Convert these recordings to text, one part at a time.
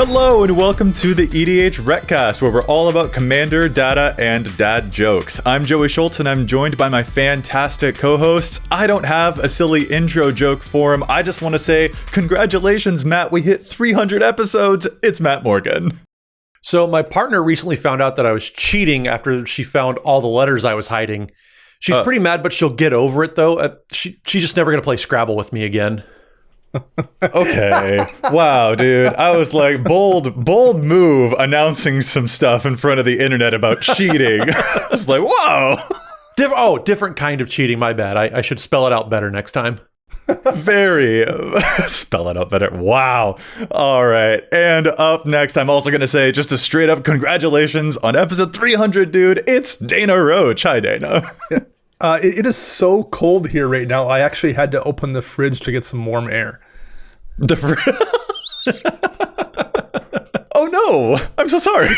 Hello and welcome to the EDHRECast, where we're all about Commander, data, and dad jokes. I'm Joey Schultz and I'm joined by my fantastic co-hosts. I don't have a silly intro joke for him. I just want to say, congratulations, Matt. We hit 300 episodes. It's Matt Morgan. So my partner recently found out that I was cheating after she found all the letters I was hiding. She's pretty mad, but she'll get over it, though. She's just never going to play Scrabble with me again. Okay. Wow, dude. I was like, bold move announcing some stuff in front of the internet about cheating. I was like, whoa. Different kind of cheating. My bad. I should spell it out better next time. Very. Spell it out better. Wow. All right. And up next, I'm also going to say just a straight up congratulations on episode 300, dude. It's Dana Roach. Hi, Dana. It is so cold here right now. I actually had to open the fridge to get some warm air. Oh no! I'm so sorry.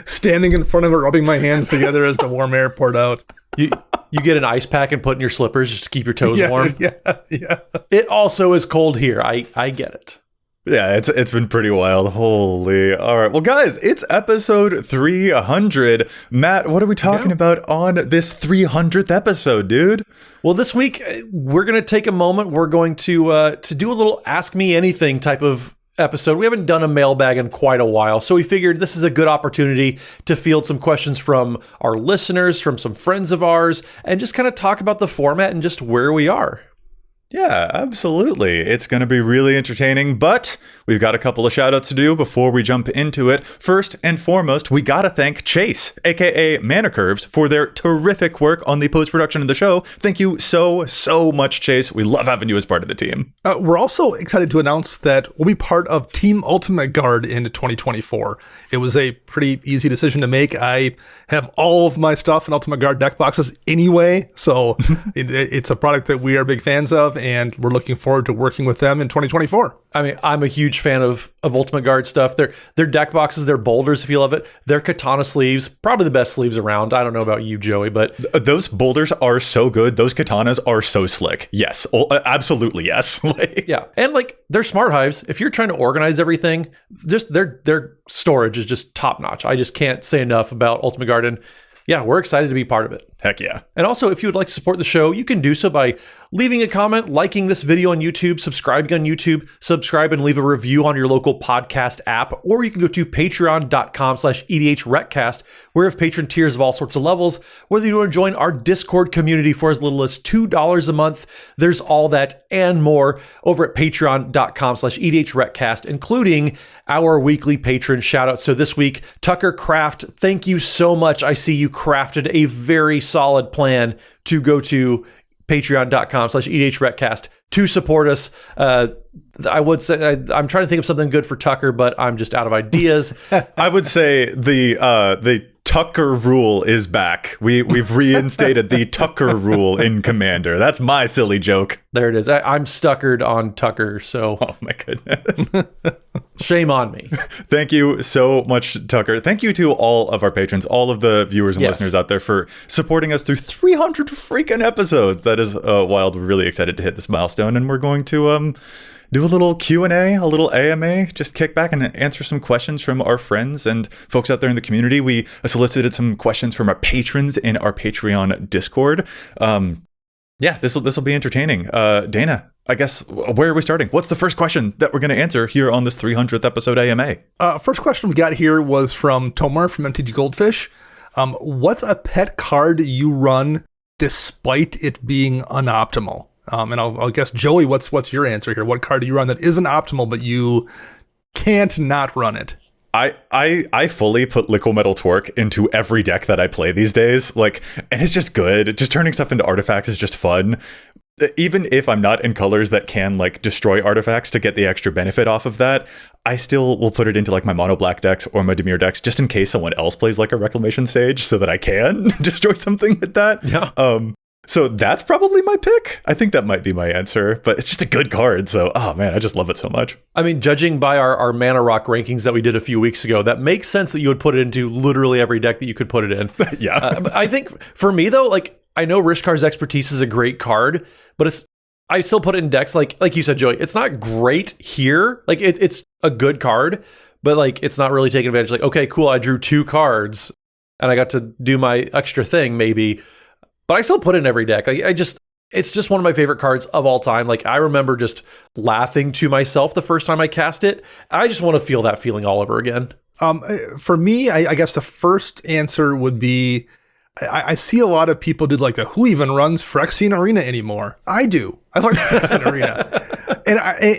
Standing in front of it, rubbing my hands together as the warm air poured out. You get an ice pack and put in your slippers just to keep your toes warm. Yeah. It also is cold here. I get it. Yeah, it's been pretty wild. Holy. All right. Well, guys, it's episode 300. Matt, what are we talking about on this 300th episode, dude? Well, this week, we're going to take a moment. We're going to do a little Ask Me Anything type of episode. We haven't done a mailbag in quite a while, so we figured this is a good opportunity to field some questions from our listeners, from some friends of ours, and just kind of talk about the format and just where we are. Yeah, absolutely. It's going to be really entertaining, but we've got a couple of shout outs to do before we jump into it. First and foremost, we got to thank Chase, aka Mana Curves, for their terrific work on the post-production of the show. Thank you so much, Chase. We love having you as part of the team. We're also excited to announce that we'll be part of Team Ultimate Guard in 2024. It was a pretty easy decision to make. I have all of my stuff in Ultimate Guard deck boxes anyway, so it's a product that we are big fans of, and we're looking forward to working with them in 2024. I mean, I'm a huge fan of Ultimate Guard stuff. Their deck boxes, their boulders, if you love it. Their katana sleeves, probably the best sleeves around. I don't know about you, Joey, but those boulders are so good. Those katanas are so slick. Yes, absolutely yes. Yeah, and they're smart hives. If you're trying to organize everything, just their storage is just top notch. I just can't say enough about Ultimate Guard, and yeah, we're excited to be part of it. Heck yeah. And also, if you would like to support the show, you can do so by leaving a comment, liking this video on YouTube, subscribing on YouTube, subscribe and leave a review on your local podcast app, or you can go to patreon.com/EDHRECast, where we have patron tiers of all sorts of levels. Whether you want to join our Discord community for as little as $2 a month, there's all that and more over at patreon.com/EDHRECast, including our weekly patron shoutouts. So this week, Tucker Craft, thank you so much. I see you crafted a very solid plan to go to patreon.com/EDHRECast to support us. I would say I'm trying to think of something good for Tucker, but I'm just out of ideas. I would say the Tucker rule is back. We've reinstated the Tucker rule in Commander. That's my silly joke. There it is. I'm stuckered on Tucker, so oh my goodness. Shame on me. Thank you so much, Tucker. Thank you to all of our patrons, all of the viewers and listeners out there for supporting us through 300 freaking episodes. That is wild. We're really excited to hit this milestone, and we're going to do a little Q&A, a little A.M.A, just kick back and answer some questions from our friends and folks out there in the community. We solicited some questions from our patrons in our Patreon Discord. Yeah, this will be entertaining. Dana, I guess, where are we starting? What's the first question that we're going to answer here on this 300th episode A.M.A? First question we got here was from Tomar from MTG Goldfish. What's a pet card you run despite it being unoptimal? And I'll guess, Joey, what's your answer here? What card do you run that isn't optimal, but you can't not run it? I fully put Liquimetal Torque into every deck that I play these days. And it's just good. Just turning stuff into artifacts is just fun. Even if I'm not in colors that can destroy artifacts to get the extra benefit off of that, I still will put it into my mono black decks or my Dimir decks just in case someone else plays a Reclamation Sage so that I can destroy something with that. Yeah. So that's probably my pick. I think that might be my answer, but it's just a good card. So, oh man, I just love it so much. I mean, judging by our Mana Rock rankings that we did a few weeks ago, that makes sense that you would put it into literally every deck that you could put it in. Yeah. I think for me though, I know Rishkar's Expertise is a great card, but I still put it in decks like you said, Joey. It's not great here. It's a good card, but like it's not really taking advantage. Like, okay, cool, I drew 2 cards and I got to do my extra thing maybe, but I still put it in every deck. It's just one of my favorite cards of all time. Like, I remember just laughing to myself the first time I cast it. I just want to feel that feeling all over again. For me, I guess the first answer would be, I see a lot of people do like who even runs Phyrexian Arena anymore? I do. I like Phyrexian Arena.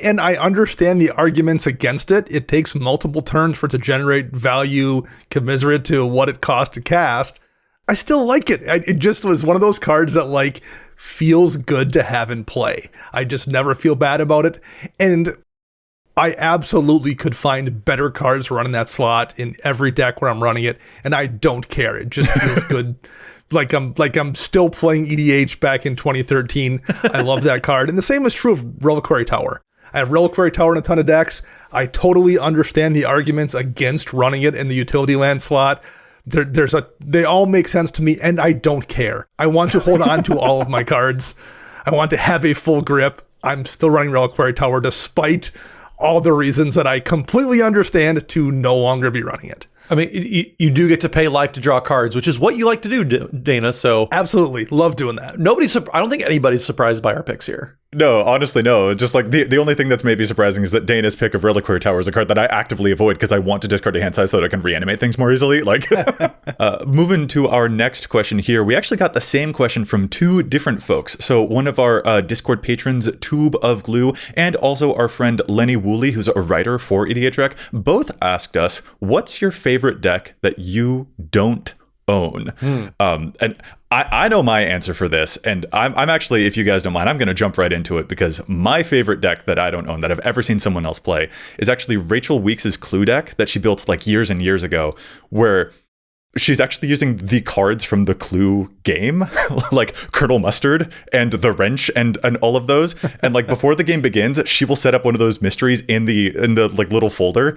And I understand the arguments against it. It takes multiple turns for it to generate value commensurate to what it costs to cast. I still like it. It just was one of those cards that like feels good to have in play. I just never feel bad about it. And I absolutely could find better cards running that slot in every deck where I'm running it, and I don't care. It just feels good. Like I'm still playing EDH back in 2013. I love that card. And the same is true of Reliquary Tower. I have Reliquary Tower in a ton of decks. I totally understand the arguments against running it in the utility land slot. They all make sense to me, and I don't care. I want to hold on to all of my cards. I want to have a full grip. I'm still running Reliquary Tower despite all the reasons that I completely understand to no longer be running it. I mean, you do get to pay life to draw cards, which is what you like to do, Dana. So absolutely love doing that. I don't think anybody's surprised by our picks here. No, honestly, no. Just like the only thing that's maybe surprising is that Dana's pick of Reliquary Tower is a card that I actively avoid because I want to discard a hand size so that I can reanimate things more easily. Like, moving to our next question here, we actually got the same question from 2 different folks. So one of our Discord patrons, Tube of Glue, and also our friend Lenny Woolley, who's a writer for EDHREC, both asked us, what's your favorite deck that you don't own? And I know my answer for this, and I'm actually, if you guys don't mind, I'm going to jump right into it, because my favorite deck that I don't own that I've ever seen someone else play is actually Rachel Weeks' Clue deck that she built like years and years ago, where she's actually using the cards from the Clue game, like Colonel Mustard and the Wrench and all of those. And like before the game begins, she will set up one of those mysteries in the like little folder.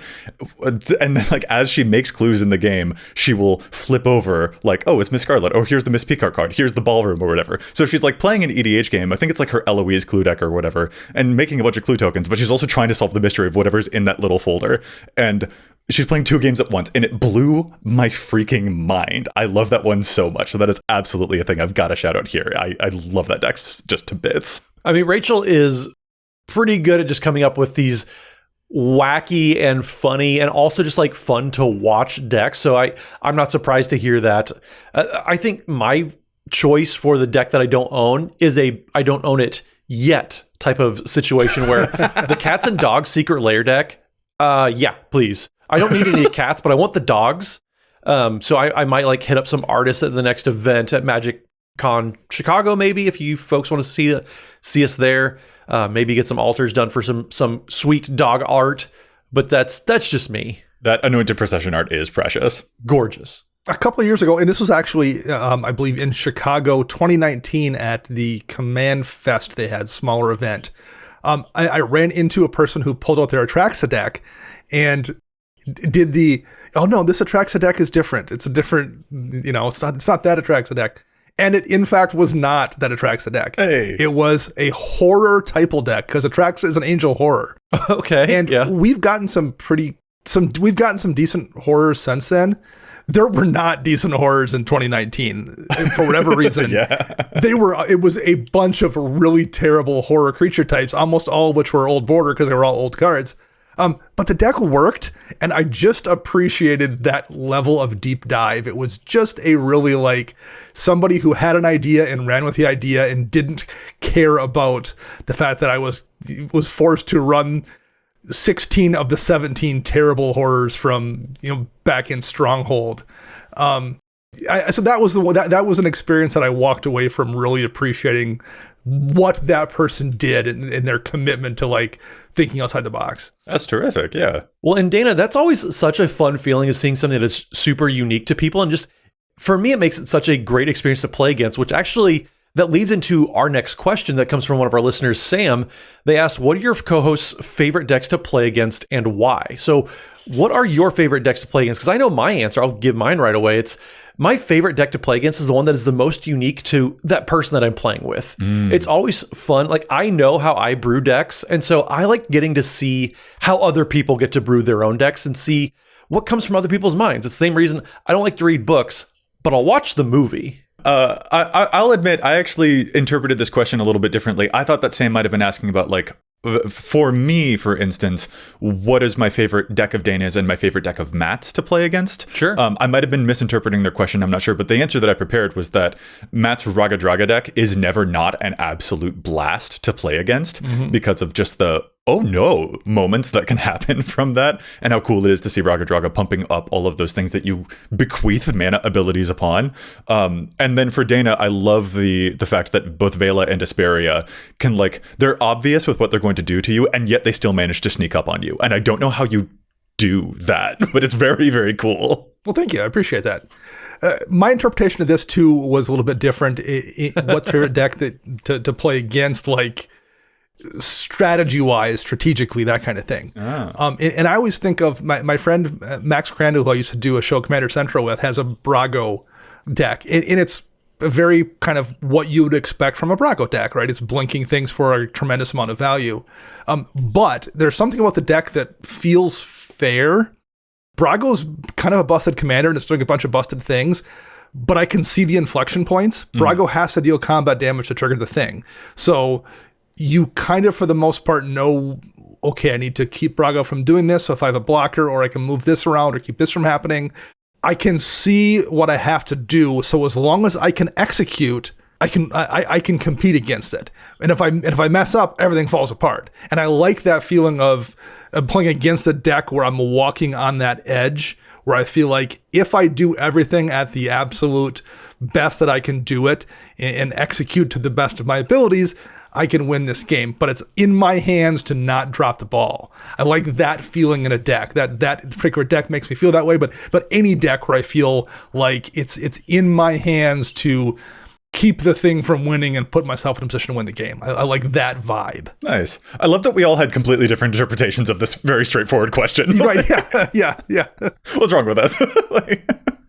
And then like as she makes clues in the game, she will flip over like, oh, it's Miss Scarlet. Oh, here's the Miss Picard card. Here's the Ballroom or whatever. So she's like playing an EDH game. I think it's like her Eloise Clue deck or whatever, and making a bunch of clue tokens, but she's also trying to solve the mystery of whatever's in that little folder. And she's playing 2 games at once, and it blew my freaking mind. I love that one so much. So that is absolutely a thing I've got to shout out here. I love that deck just to bits. I mean, Rachel is pretty good at just coming up with these wacky and funny and also just like fun to watch decks. So I'm not surprised to hear that. I think my choice for the deck that I don't own is I don't own it yet type of situation where the Cats and Dogs Secret Lair deck, yeah, please. I don't need any cats, but I want the dogs. So I might like hit up some artists at the next event at Magic Con Chicago, maybe, if you folks want to see us there. Maybe get some altars done for some sweet dog art. But that's just me. That Anointed Procession art is precious. Gorgeous. A couple of years ago, and this was actually, I believe, in Chicago, 2019 at the Command Fest, they had smaller event. I ran into a person who pulled out their Atraxa deck and did oh no, this Atraxa deck is different. It's a different, it's not that Atraxa deck. And it in fact was not that Atraxa deck. Hey. It was a horror typal deck, because Atraxa is an angel horror. Okay. And yeah. we've gotten some decent horrors since then. There were not decent horrors in 2019 for whatever reason. Yeah. It was a bunch of really terrible horror creature types, almost all of which were old border because they were all old cards. But the deck worked, and I just appreciated that level of deep dive. It was just a really like somebody who had an idea and ran with the idea and didn't care about the fact that I was forced to run 16 of the 17 terrible horrors from back in Stronghold. So that was that was an experience that I walked away from really appreciating what that person did and their commitment to like thinking outside the box. That's terrific. Yeah. Well, and Dana, that's always such a fun feeling, is seeing something that is super unique to people. And just for me, it makes it such a great experience to play against, which actually that leads into our next question that comes from one of our listeners, Sam. They asked, what are your co-hosts' favorite decks to play against and why? So what are your favorite decks to play against? Because I know my answer. I'll give mine right away. It's my favorite deck to play against is the one that is the most unique to that person that I'm playing with. It's always fun. Like, I know how I brew decks, and so I like getting to see how other people get to brew their own decks and see what comes from other people's minds. It's the same reason I don't like to read books, but I'll watch the movie. I'll admit, I actually interpreted this question a little bit differently. I thought that Sam might have been asking about, like, for me, for instance, what is my favorite deck of Dana's and my favorite deck of Matt's to play against? Sure. I might have been misinterpreting their question, I'm not sure, but the answer that I prepared was that Matt's Raga Draga deck is never not an absolute blast to play against because of just the oh no moments that can happen from that, and how cool it is to see Raga Draga pumping up all of those things that you bequeath mana abilities upon. And then for Dana, I love the fact that both Vela and Asperia can, like, they're obvious with what they're going to do to you, and yet they still manage to sneak up on you. And I don't know how you do that, but it's very, very cool. Well, thank you. I appreciate that. My interpretation of this, too, was a little bit different. What's your favorite deck to play against, like, strategy-wise, strategically, that kind of thing. And I always think of my friend Max Crandall, who I used to do a show Commander Central with, has a Brago deck. And it's a very kind of what you would expect from a Brago deck, right? It's blinking things for a tremendous amount of value. But there's something about the deck that feels fair. Brago's kind of a busted commander, and it's doing a bunch of busted things, but I can see the inflection points. Brago has to deal combat damage to trigger the thing. So you kind of, for the most part, know, okay, I need to keep Brago from doing this. So if I have a blocker, or I can move this around or keep this from happening, I can see what I have to do. So as long as I can execute, I can compete against it. And if I mess up, everything falls apart. And I like that feeling of playing against a deck where I'm walking on that edge, where I feel like if I do everything at the absolute best that I can do it and execute to the best of my abilities, I can win this game, but it's in my hands to not drop the ball. I like that feeling in a deck. That particular deck makes me feel that way, but any deck where I feel like it's in my hands to keep the thing from winning and put myself in a position to win the game. I like that vibe. Nice. I love that we all had completely different interpretations of this very straightforward question. Right, yeah. What's wrong with that?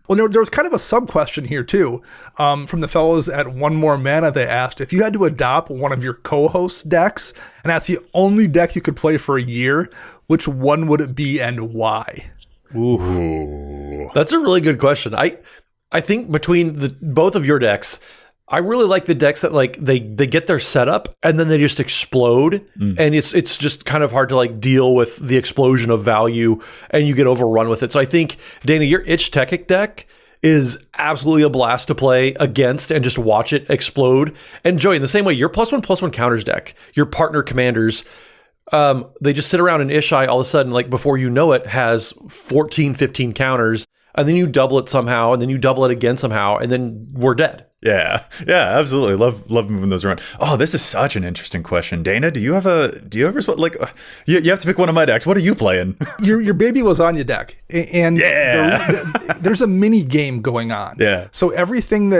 Well, there was kind of a sub-question here, too, from the fellows at One More Mana. They asked, if you had to adopt one of your co-host decks, and that's the only deck you could play for a year, which one would it be and why? Ooh. That's a really good question. I think between both of your decks, I really like the decks that, like, they get their setup and then they just explode, and it's just kind of hard to, like, deal with the explosion of value and you get overrun with it. So I think, Dana, your EDHRECast deck is absolutely a blast to play against and just watch it explode. And Joey, in the same way, your +1/+1 counters deck, your partner commanders, they just sit around in Ishai all of a sudden, like, before you know it, has 14, 15 counters, and then you double it somehow, and then you double it again somehow, and then we're dead. Yeah, absolutely. Love moving those around. Oh, this is such an interesting question. Dana, do you ever like, you have to pick one of my decks. What are you playing? Your baby lasagna deck, and there's a mini game going on. Yeah. So everything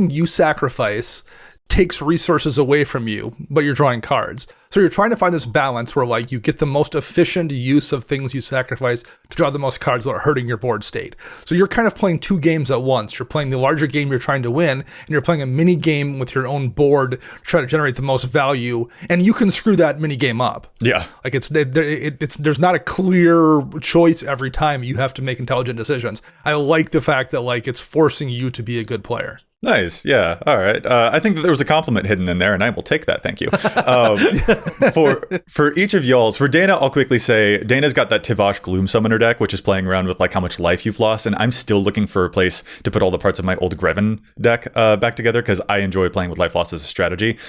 you sacrifice takes resources away from you, but you're drawing cards. So you're trying to find this balance where, like, you get the most efficient use of things you sacrifice to draw the most cards without hurting your board state. So you're kind of playing two games at once. You're playing the larger game you're trying to win, and you're playing a mini game with your own board to try to generate the most value. And you can screw that mini game up. Yeah. Like, there's not a clear choice every time. You have to make intelligent decisions. I like the fact that, like, it's forcing you to be a good player. Nice. Yeah. All right. I think that there was a compliment hidden in there, and I will take that. Thank you. For each of y'all's, for Dana, I'll quickly say Dana's got that Tivash Gloom Summoner deck, which is playing around with, like, how much life you've lost, and I'm still looking for a place to put all the parts of my old Greven deck back together, because I enjoy playing with life loss as a strategy.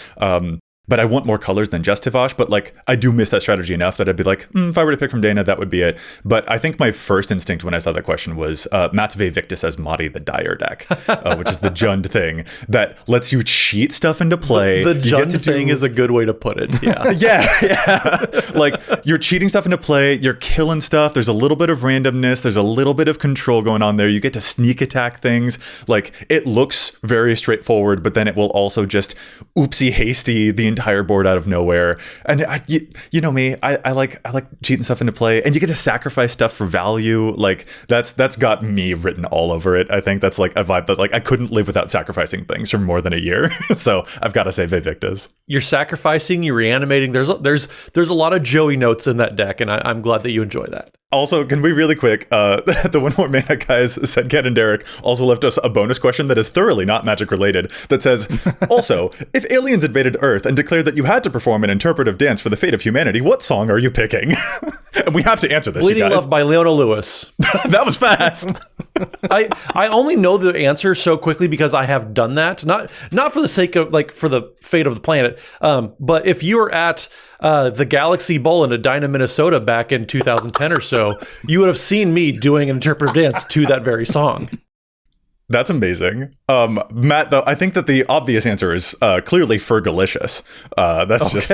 But I want more colors than just Tivash. But, like, I do miss that strategy enough that I'd be like, if I were to pick from Dana, that would be it. But I think my first instinct when I saw that question was Matt's Victus as Madi the Dire deck, which is the Jund thing that lets you cheat stuff into play. The Jund thing is a good way to put it. Yeah. yeah. Like, you're cheating stuff into play. You're killing stuff. There's a little bit of randomness. There's a little bit of control going on there. You get to sneak attack things. Like, it looks very straightforward, but then it will also just oopsie hasty the entire board out of nowhere. And you know me, I like cheating stuff into play, and you get to sacrifice stuff for value. Like that's got me written all over it. I think that's like a vibe that like I couldn't live without sacrificing things for more than a year. So I've got to say Vivictas. You're sacrificing, you're reanimating. There's a lot of Joey notes in that deck, and I'm glad that you enjoy that. Also, can we really quick, the One More Mana guys said Ken and Derek also left us a bonus question that is thoroughly not Magic related that says, also, if aliens invaded Earth and declared that you had to perform an interpretive dance for the fate of humanity, what song are you picking? And we have to answer this, Bleeding you guys. Love by Leona Lewis. That was fast. I only know the answer so quickly because I have done that. Not for the sake of, like, for the fate of the planet, but if you were at the Galaxy Bowl in Edina, Minnesota back in 2010 or so, you would have seen me doing an interpretive dance to that very song. That's amazing. Matt, though, I think that the obvious answer is clearly Fergalicious. That's just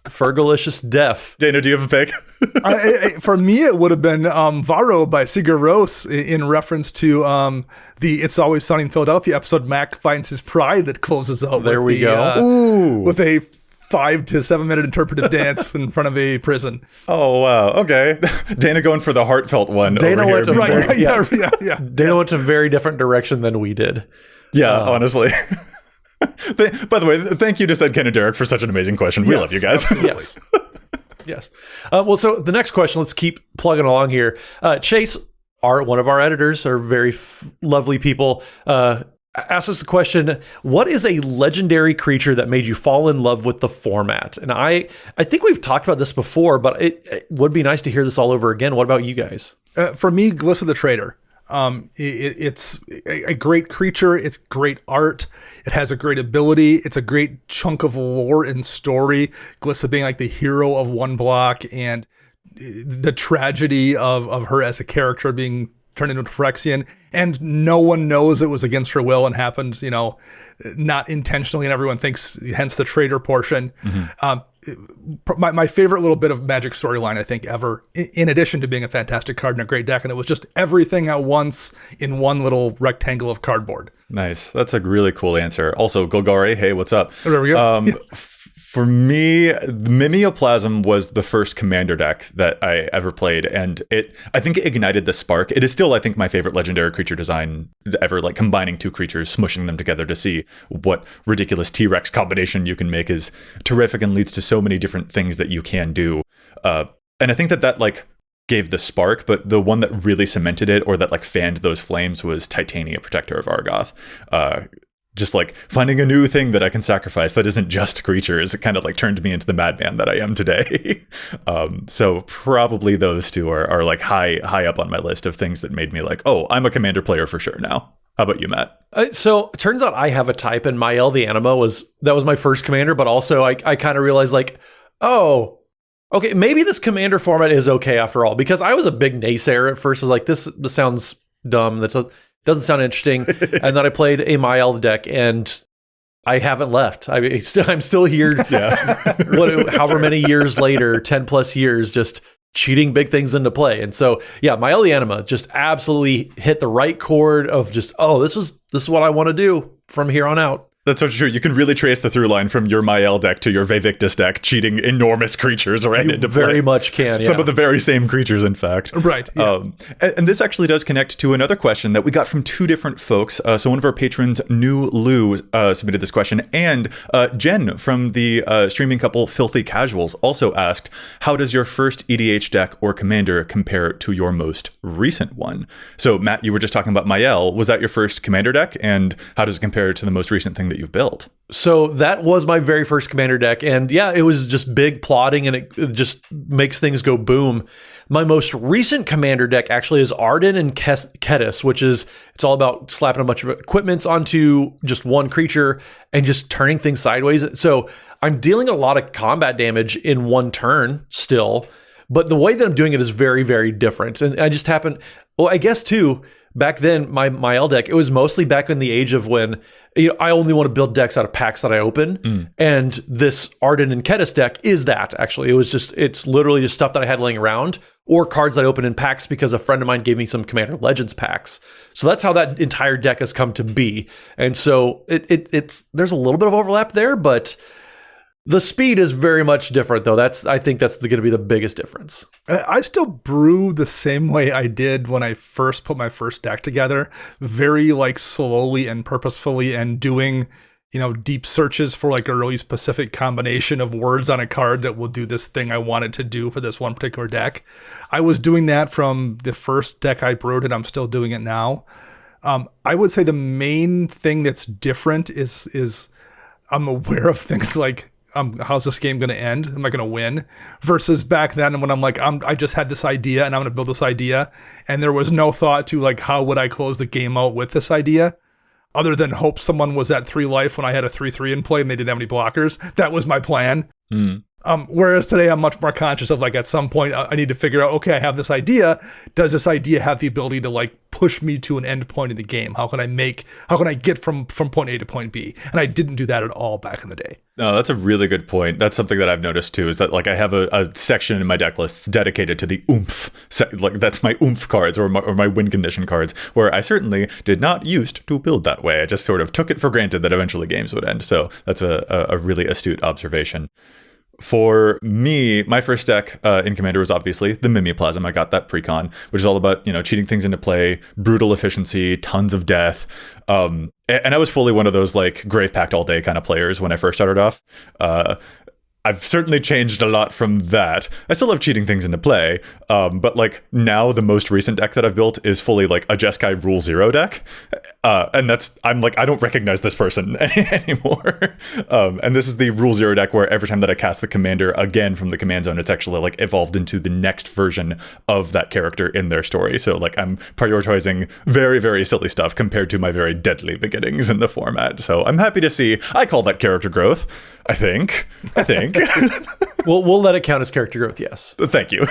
Fergalicious Def. Dana, do you have a pick? For me, it would have been Varro by Sigur Rós in reference to the It's Always Sunny in Philadelphia episode. Mac finds his pride that closes out. There we go. With a 5 to 7 minute interpretive dance in front of a prison. Oh wow! Okay, Dana going for the heartfelt one. Dana over went here. to yeah. Dana went to a very different direction than we did. Yeah, honestly. By the way, thank you to said Ken and Derek for such an amazing question. We love you guys. Yes. Yes. Well, so the next question, let's keep plugging along here. Chase, one of our editors, are very lovely people. Asked us the question, what is a legendary creature that made you fall in love with the format? And I think we've talked about this before, but it would be nice to hear this all over again. What about you guys? For me, Glissa the Trader. It's a great creature. It's great art. It has a great ability. It's a great chunk of lore and story. Glissa being like the hero of one block, and the tragedy of her as a character being turned into a Phyrexian, and no one knows it was against her will and happened, not intentionally, and everyone thinks, hence the traitor portion. My favorite little bit of Magic storyline, I think, ever, in addition to being a fantastic card and a great deck, and it was just everything at once in one little rectangle of cardboard. Nice. That's a really cool answer. Also, Golgari, hey, what's up? There we go. For me, Mimeoplasm was the first commander deck that I ever played, and I think it ignited the spark. It is still, I think, my favorite legendary creature design ever, like combining two creatures, smushing them together to see what ridiculous T-Rex combination you can make is terrific and leads to so many different things that you can do. And I think that like gave the spark, but the one that really cemented it, or that like fanned those flames, was Titania, Protector of Argoth. Just like finding a new thing that I can sacrifice that isn't just creatures. It kind of like turned me into the madman that I am today. So probably those two are like high up on my list of things that made me like, oh, I'm a commander player for sure now. How about you, Matt? So it turns out I have a type, and Mael the A.M.A was my first commander, but also I kind of realized like, oh, okay, maybe this commander format is okay after all, because I was a big naysayer at first. I was like, this sounds dumb. Doesn't sound interesting. And then I played a Mael deck, and I haven't left. I'm still here. However many years later, 10 plus years, just cheating big things into play. And so, yeah, Mael the A.M.A just absolutely hit the right chord of just, oh, this is what I want to do from here on out. That's so true. You can really trace the through line from your Mael deck to your Vivictus deck, cheating enormous creatures right into play. Very much can, yeah. Some of the very same creatures, in fact. Right. Yeah. And this actually does connect to another question that we got from two different folks. So one of our patrons, New Lou, submitted this question, and Jen from the streaming couple Filthy Casuals also asked, how does your first EDH deck or commander compare to your most recent one? So Matt, you were just talking about Mael. Was that your first commander deck? And how does it compare to the most recent thing that you've built? So that was my very first commander deck, and yeah, it was just big plotting, and it just makes things go boom. My most recent commander deck actually is Arden and Ketis, which is, it's all about slapping a bunch of equipments onto just one creature and just turning things sideways. So I'm dealing a lot of combat damage in one turn still, but the way that I'm doing it is very, very different. And I just I guess too, back then, my Mael deck, it was mostly back in the age of when I only want to build decks out of packs that I open. And this Arden and Ketis deck is that, actually. It's literally just stuff that I had laying around. or cards that I open in packs because a friend of mine gave me some Commander Legends packs. So that's how that entire deck has come to be. And so it's there's a little bit of overlap there, but the speed is very much different, though. I think that's going to be the biggest difference. I still brew the same way I did when I first put my first deck together, very like slowly and purposefully, and doing, deep searches for like a really specific combination of words on a card that will do this thing I wanted to do for this one particular deck. I was doing that from the first deck I brewed, and I'm still doing it now. I would say the main thing that's different is I'm aware of things like, how's this game going to end? Am I going to win? Versus back then when I'm like, I just had this idea and I'm going to build this idea. And there was no thought to like, how would I close the game out with this idea? Other than hope someone was at 3 life when I had a 3/3 in play and they didn't have any blockers. That was my plan. Whereas today I'm much more conscious of like, at some point I need to figure out, okay, I have this idea. Does this idea have the ability to like push me to an end point in the game? How can I get from point A to point B? And I didn't do that at all back in the day. No, that's a really good point. That's something that I've noticed too, is that like I have a section in my deck lists dedicated to the oomph. Like that's my oomph cards or my win condition cards, where I certainly did not used to build that way. I just sort of took it for granted that eventually games would end. So that's a really astute observation. For me, my first deck in Commander was obviously the Mimeoplasm. I got that pre-con, which is all about, cheating things into play, brutal efficiency, tons of death. And I was fully one of those like Grave Pact all day kind of players when I first started off. I've certainly changed a lot from that. I still have cheating things into play, but like now the most recent deck that I've built is fully like a Jeskai Rule 0 deck. And I'm like, I don't recognize this person anymore. And this is the Rule 0 deck where every time that I cast the commander again from the command zone, it's actually like evolved into the next version of that character in their story. So like I'm prioritizing very, very silly stuff compared to my very deadly beginnings in the format. So I'm happy to see, I call that character growth. I think. We'll let it count as character growth, yes. Thank you.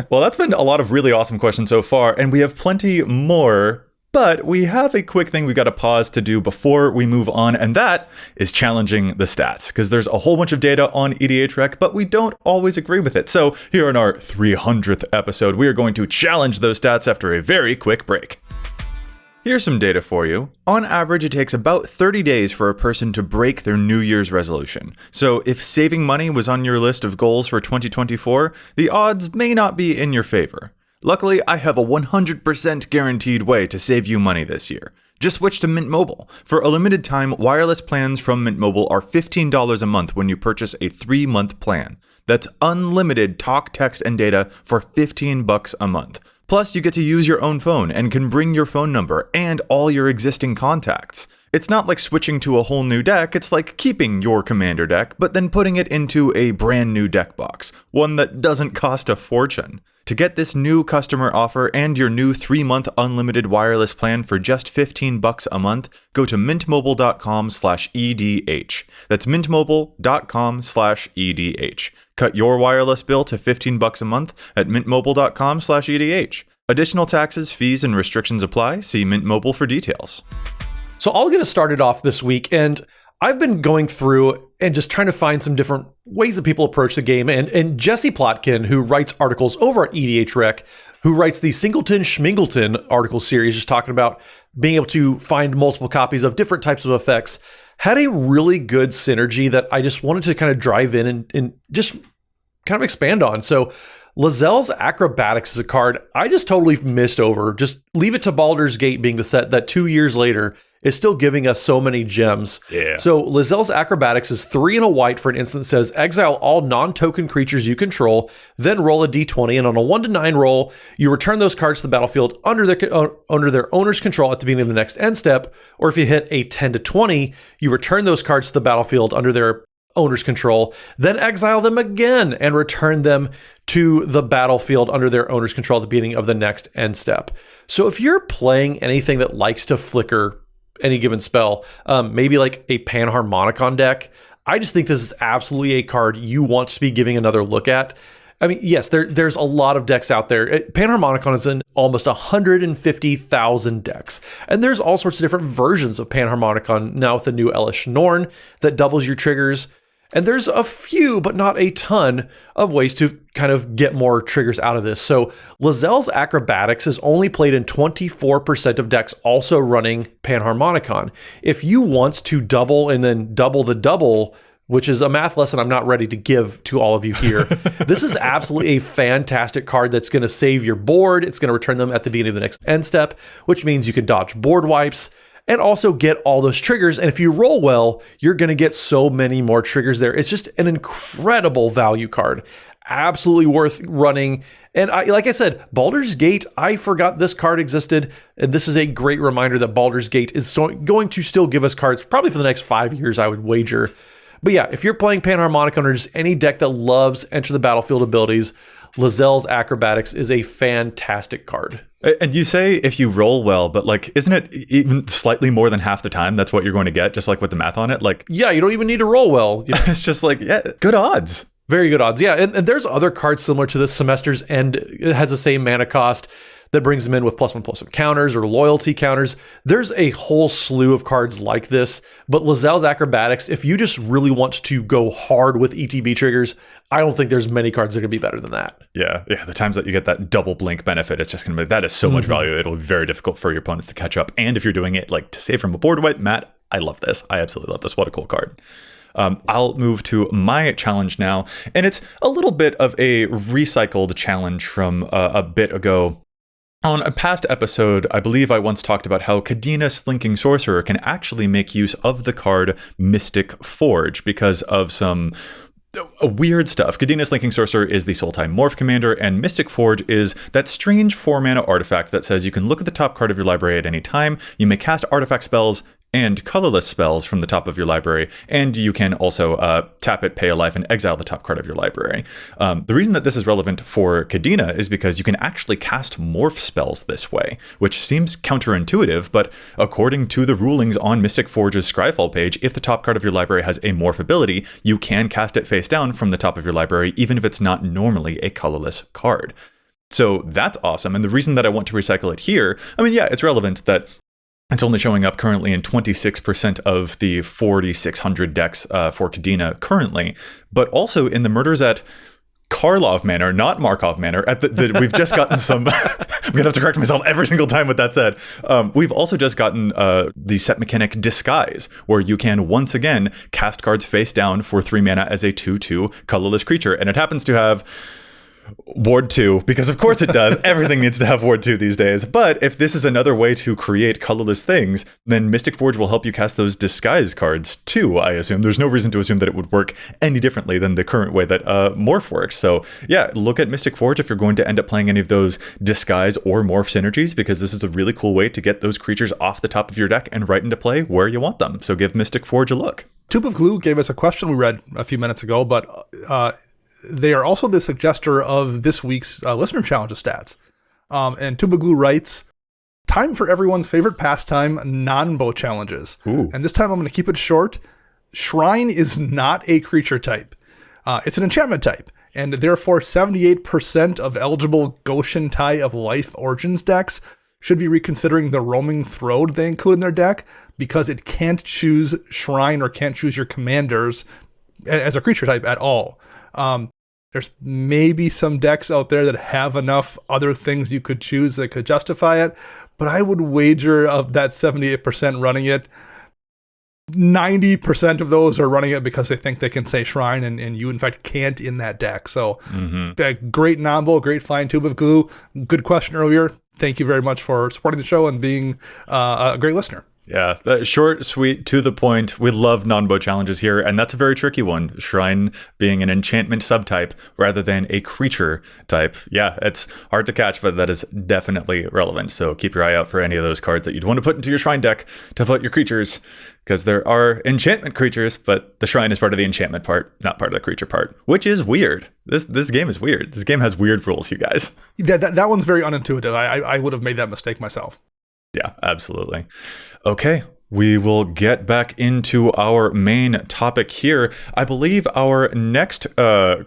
Well, that's been a lot of really awesome questions so far, and we have plenty more, but we have a quick thing we got to pause to do before we move on, and that is challenging the stats, because there's a whole bunch of data on EDHREC, but we don't always agree with it. So here in our 300th episode, we are going to challenge those stats after a very quick break. Here's some data for you. On average, it takes about 30 days for a person to break their New Year's resolution. So if saving money was on your list of goals for 2024, the odds may not be in your favor. Luckily, I have a 100% guaranteed way to save you money this year. Just switch to Mint Mobile. For a limited time, wireless plans from Mint Mobile are $15 a month when you purchase a 3-month plan. That's unlimited talk, text, and data for $15 a month. Plus, you get to use your own phone and can bring your phone number and all your existing contacts. It's not like switching to a whole new deck, it's like keeping your Commander deck, but then putting it into a brand new deck box, one that doesn't cost a fortune. To get this new customer offer and your new 3-month unlimited wireless plan for just $15 a month, go to mintmobile.com/EDH. That's mintmobile.com/EDH. Cut your wireless bill to $15 a month at mintmobile.com/EDH. Additional taxes, fees, and restrictions apply. See Mint Mobile for details. So I'll get us started off this week, and I've been going through and just trying to find some different ways that people approach the game. And Jesse Plotkin, who writes articles over at EDHREC, who writes the Singleton Schmingleton article series, just talking about being able to find multiple copies of different types of effects, had a really good synergy that I just wanted to kind of drive in and just kind of expand on. So Lae'zel's Acrobatics is a card I just totally missed over. Just leave it to Baldur's Gate being the set that 2 years later is still giving us so many gems. Yeah. So Lae'zel's Acrobatics is 3 and a white for an instant that says exile all non-token creatures you control, then roll a d20, and on a 1 to 9 roll, you return those cards to the battlefield under their owner's control at the beginning of the next end step, or if you hit a 10 to 20, you return those cards to the battlefield under their owner's control, then exile them again and return them to the battlefield under their owner's control at the beginning of the next end step. So if you're playing anything that likes to flicker any given spell, maybe like a Panharmonicon deck, I just think this is absolutely a card you want to be giving another look at. I mean, yes, there's a lot of decks out there. Panharmonicon is in almost 150,000 decks. And there's all sorts of different versions of Panharmonicon now with the new Elish Norn that doubles your triggers. And there's a few, but not a ton, of ways to kind of get more triggers out of this. So Lae'zel's Acrobatics is only played in 24% of decks also running Panharmonicon. If you want to double and then double the double, which is a math lesson I'm not ready to give to all of you here, this is absolutely a fantastic card that's going to save your board. It's going to return them at the beginning of the next end step, which means you can dodge board wipes and also get all those triggers. And if you roll well, you're going to get so many more triggers there. It's just an incredible value card. Absolutely worth running. And like I said, Baldur's Gate, I forgot this card existed. And this is a great reminder that Baldur's Gate is going to still give us cards probably for the next 5 years, I would wager. But yeah, if you're playing Panharmonicon or just any deck that loves Enter the Battlefield abilities, Lae'zel's Acrobatics is a fantastic card. And you say if you roll well, but like, isn't it even slightly more than half the time that's what you're going to get, just like with the math on it? Like, yeah, you don't even need to roll well. It's just like, yeah, good odds. Very good odds. Yeah, and there's other cards similar to this. Semester's End. It has the same mana cost that brings them in with +1/+1 counters or loyalty counters. There's a whole slew of cards like this, but Lae'zel's Acrobatics, if you just really want to go hard with ETB triggers, I don't think there's many cards that are going to be better than that. Yeah, the times that you get that double blink benefit, it's just going to be, that is so much value. It'll be very difficult for your opponents to catch up. And if you're doing it like to save from a board wipe, Matt, I love this. I absolutely love this. What a cool card. I'll move to my challenge now, and it's a little bit of a recycled challenge from a bit ago. On a past episode, I believe I once talked about how Kadena Slinking Sorcerer can actually make use of the card Mystic Forge because of some weird stuff. Kadena Slinking Sorcerer is the Sultai Morph Commander, and Mystic Forge is that strange 4-mana artifact that says you can look at the top card of your library at any time, you may cast artifact spells and colorless spells from the top of your library, and you can also tap it, pay a life, and exile the top card of your library. The reason that this is relevant for Kadena is because you can actually cast morph spells this way, which seems counterintuitive, but according to the rulings on Mystic Forge's Scryfall page, if the top card of your library has a morph ability, you can cast it face down from the top of your library, even if it's not normally a colorless card. So that's awesome, and the reason that I want to recycle it here, I mean, yeah, it's relevant that it's only showing up currently in 26% of the 4,600 decks for Kadena currently, but also in the Murders at Karlov Manor, not Markov Manor. We've just gotten some. I'm gonna have to correct myself every single time with that said. We've also just gotten the set mechanic Disguise, where you can once again cast cards face down for 3 mana as a 2/2 colorless creature, and it happens to have Ward 2, because of course it does. Everything needs to have Ward 2 these days. But if this is another way to create colorless things, then Mystic Forge will help you cast those Disguise cards too, I assume. There's no reason to assume that it would work any differently than the current way that Morph works. So yeah, look at Mystic Forge if you're going to end up playing any of those Disguise or Morph synergies, because this is a really cool way to get those creatures off the top of your deck and right into play where you want them. So give Mystic Forge a look. Tube of Glue gave us a question we read a few minutes ago, but they are also the suggester of this week's listener challenge stats. And Tube of Glue writes, time for everyone's favorite pastime, non-bow challenges. Ooh. And this time I'm going to keep it short. Shrine is not a creature type. It's an enchantment type. And therefore 78% of eligible Goshen Tie of Life Origins decks should be reconsidering the Roaming Throde they include in their deck, because it can't choose Shrine or can't choose your commanders as a creature type at all. There's maybe some decks out there that have enough other things you could choose that could justify it, but I would wager of that 78% running it, 90% of those are running it because they think they can say Shrine, and you in fact can't in that deck. So great non-bow, great flying Tube of Glue. Good question earlier. Thank you very much for supporting the show and being a great listener. Yeah, short, sweet, to the point. We love non-bow challenges here, and that's a very tricky one. Shrine being an enchantment subtype rather than a creature type. Yeah, it's hard to catch, but that is definitely relevant. So keep your eye out for any of those cards that you'd want to put into your Shrine deck to float your creatures, because there are enchantment creatures, but the Shrine is part of the enchantment part, not part of the creature part, which is weird. This game is weird. This game has weird rules, you guys. Yeah, that one's very unintuitive. I would have made that mistake myself. Yeah, absolutely. Okay, we will get back into our main topic here. I believe our next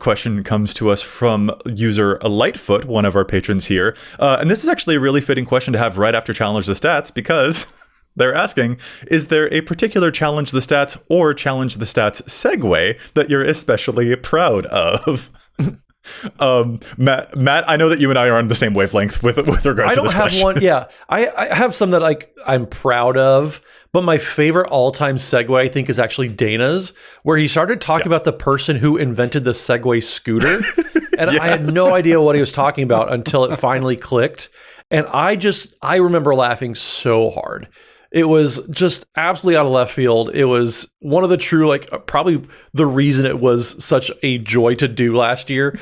question comes to us from user Lightfoot, one of our patrons here. And this is actually a really fitting question to have right after Challenge the Stats, because They're asking, is there a particular challenge the stats or challenge the stats segue that you're especially proud of? Matt, I know that you and I are on the same wavelength with regards to this question. I don't have one. Yeah, I have some that I'm proud of, but my favorite all-time segue I think is actually Dana's, where he started talking about the person who invented the Segway scooter, and I had no idea what he was talking about until it finally clicked, and I remember laughing so hard. It was just absolutely out of left field. It was one of the true, probably the reason it was such a joy to do last year,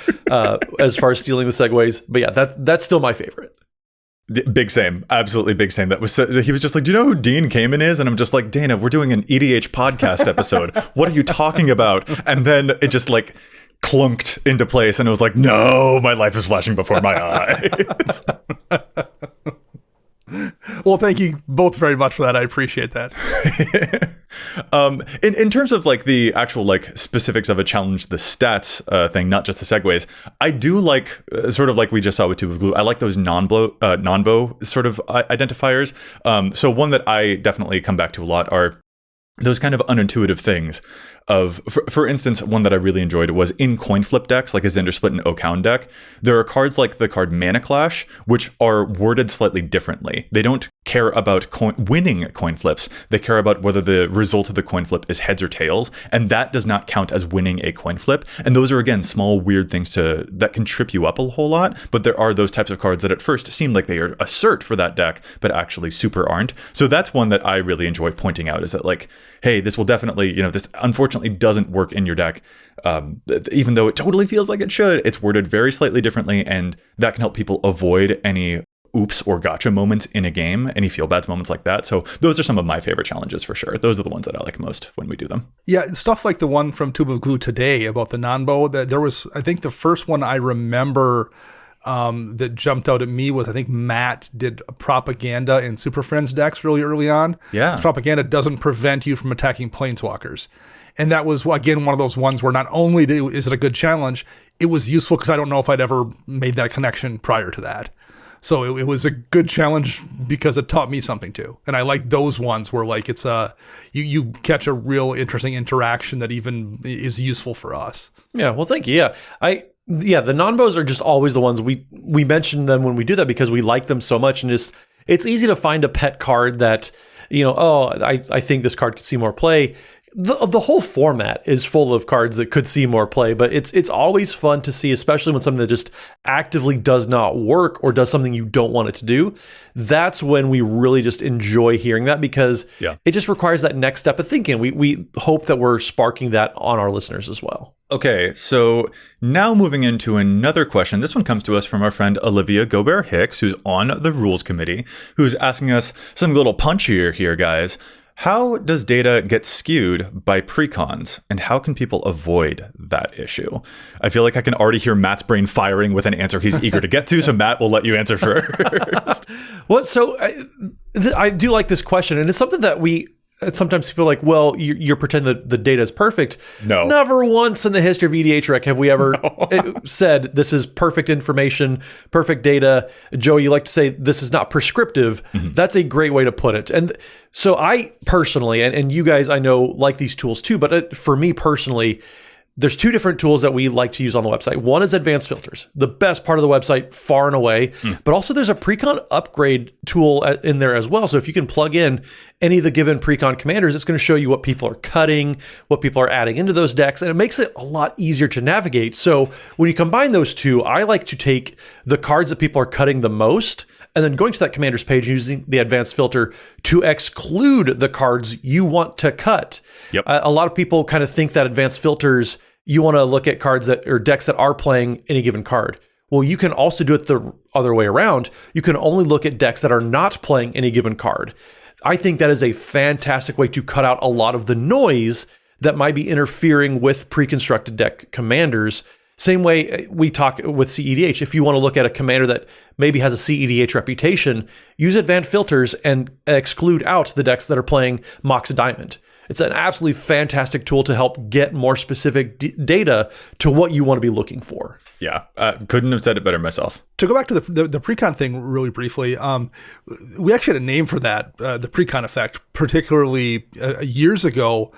as far as stealing the segues. But yeah, that's still my favorite. Big same. Absolutely big same. He was just like, do you know who Dean Kamen is? And I'm just like, Dana, we're doing an EDH podcast episode. What are you talking about? And then it just clunked into place. And it was like, no, my life is flashing before my eyes. Well, thank you both very much for that. I appreciate that. In terms of the actual specifics of a challenge, the stats thing, not just the segues, I do like sort of like we just saw with Tube of Glue. I like those non-bow sort of identifiers. So one that I definitely come back to a lot are those kind of unintuitive things of, for instance, one that I really enjoyed was in coin flip decks, like a Zndrsplt and Okaun deck. There are cards like the card Mana Clash, which are worded slightly differently. They don't care about winning coin flips. They care about whether the result of the coin flip is heads or tails, and that does not count as winning a coin flip. And those are, again, small, weird things that can trip you up a whole lot, but there are those types of cards that at first seem like they are assert for that deck, but actually super aren't. So that's one that I really enjoy pointing out, is that hey, this will definitely, this unfortunately doesn't work in your deck, even though it totally feels like it should. It's worded very slightly differently, and that can help people avoid any oops or gotcha moments in a game, any feel bad moments like that. So those are some of my favorite challenges for sure. Those are the ones that I like most when we do them. Yeah, stuff like the one from Tube of Glue today about the non-bow, that there was, I think the first one I remember that jumped out at me was, I think Matt did propaganda in Super Friends decks really early on. Yeah. This propaganda doesn't prevent you from attacking planeswalkers. And that was, again, one of those ones where not only is it a good challenge, it was useful because I don't know if I'd ever made that connection prior to that. So it was a good challenge because it taught me something too. And I like those ones where it's you catch a real interesting interaction that even is useful for us. Yeah, well, thank you. Yeah, the non-bows are just always the ones we mention them when we do that because we like them so much, and it's easy to find a pet card that I think this card could see more play. The whole format is full of cards that could see more play, but it's always fun to see, especially when something that just actively does not work or does something you don't want it to do. That's when we really just enjoy hearing that because it just requires that next step of thinking. We hope that we're sparking that on our listeners as well. Okay, so now moving into another question. This one comes to us from our friend Olivia Gobert Hicks, who's on the rules committee, who's asking us something a little punchier here, guys. How does data get skewed by precons, and how can people avoid that issue? I feel like I can already hear Matt's brain firing with an answer he's eager to get to, so Matt, will let you answer first. So I do like this question, and it's something that sometimes people are like, well, you're pretending that the data is perfect. No. Never once in the history of EDHREC have we ever said this is perfect information, perfect data. Joe, you like to say this is not prescriptive. Mm-hmm. That's a great way to put it. And so I personally, and you guys I know like these tools too, but for me personally, there's two different tools that we like to use on the website. One is advanced filters, the best part of the website far and away, but also there's a precon upgrade tool in there as well. So if you can plug in any of the given precon commanders, it's going to show you what people are cutting, what people are adding into those decks, and it makes it a lot easier to navigate. So when you combine those two, I like to take the cards that people are cutting the most and then going to that commander's page using the advanced filter to exclude the cards you want to cut. Yep. A lot of people kind of think that advanced filters, you want to look at cards that or decks that are playing any given card. Well, you can also do it the other way around. You can only look at decks that are not playing any given card. I think that is a fantastic way to cut out a lot of the noise that might be interfering with pre-constructed deck commanders. Same way we talk with CEDH. If you want to look at a commander that maybe has a CEDH reputation, use advanced filters and exclude out the decks that are playing Mox Diamond. It's an absolutely fantastic tool to help get more specific data to what you want to be looking for. Yeah, couldn't have said it better myself. To go back to the precon thing really briefly, we actually had a name for that, the precon effect, particularly years ago,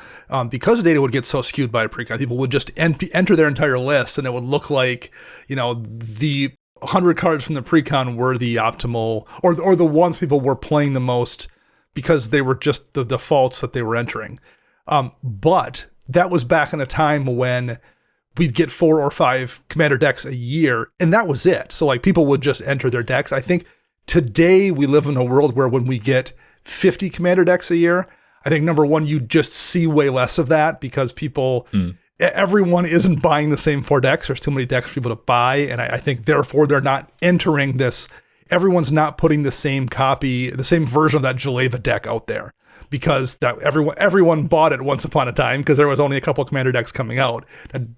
because data would get so skewed by a precon. People would just enter their entire list, and it would look like, the 100 cards from the precon were the optimal, or the ones people were playing the most because they were just the defaults that they were entering. But that was back in a time when we'd get 4 or 5 commander decks a year, and that was it. So like people would just enter their decks. I think today we live in a world where when we get 50 commander decks a year, I think number one, you just see way less of that because everyone isn't buying the same 4 decks. There's too many decks for people to buy. And I think therefore they're not entering this. Everyone's not putting the same version of that Jaleva deck out there because that everyone bought it once upon a time because there was only a couple of commander decks coming out.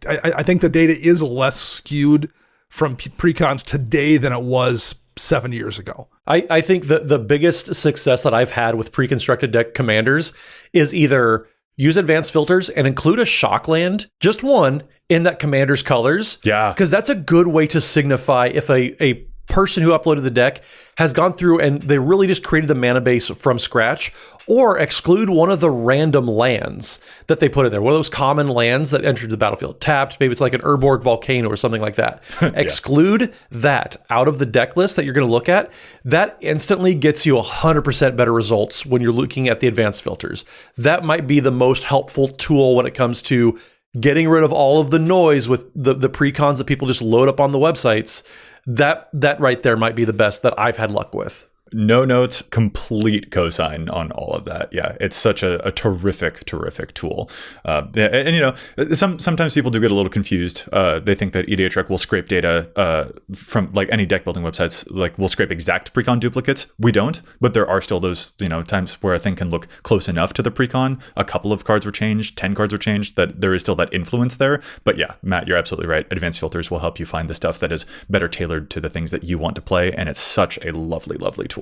I think the data is less skewed from precons today than it was 7 years ago. I think the biggest success that I've had with pre-constructed deck commanders is either use advanced filters and include a shock land, just one, in that commander's colors. Yeah. Because that's a good way to signify if a person who uploaded the deck has gone through and they really just created the mana base from scratch, or exclude one of the random lands that they put in there. One of those common lands that entered the battlefield. Tapped, maybe it's like an Urborg Volcano or something like that. Exclude that out of the deck list that you're going to look at. That instantly gets you 100% better results when you're looking at the advanced filters. That might be the most helpful tool when it comes to getting rid of all of the noise with the precons that people just load up on the websites. That right there might be the best that I've had luck with. No notes, complete cosign on all of that. Yeah, it's such a terrific tool. Sometimes people do get a little confused. They think that EDHREC will scrape data from like any deck building websites, like we'll scrape exact precon duplicates. We don't, but there are still those times where a thing can look close enough to the precon. A couple of cards were changed, 10 cards were changed, that there is still that influence there. But yeah, Matt, you're absolutely right. Advanced filters will help you find the stuff that is better tailored to the things that you want to play, and it's such a lovely tool.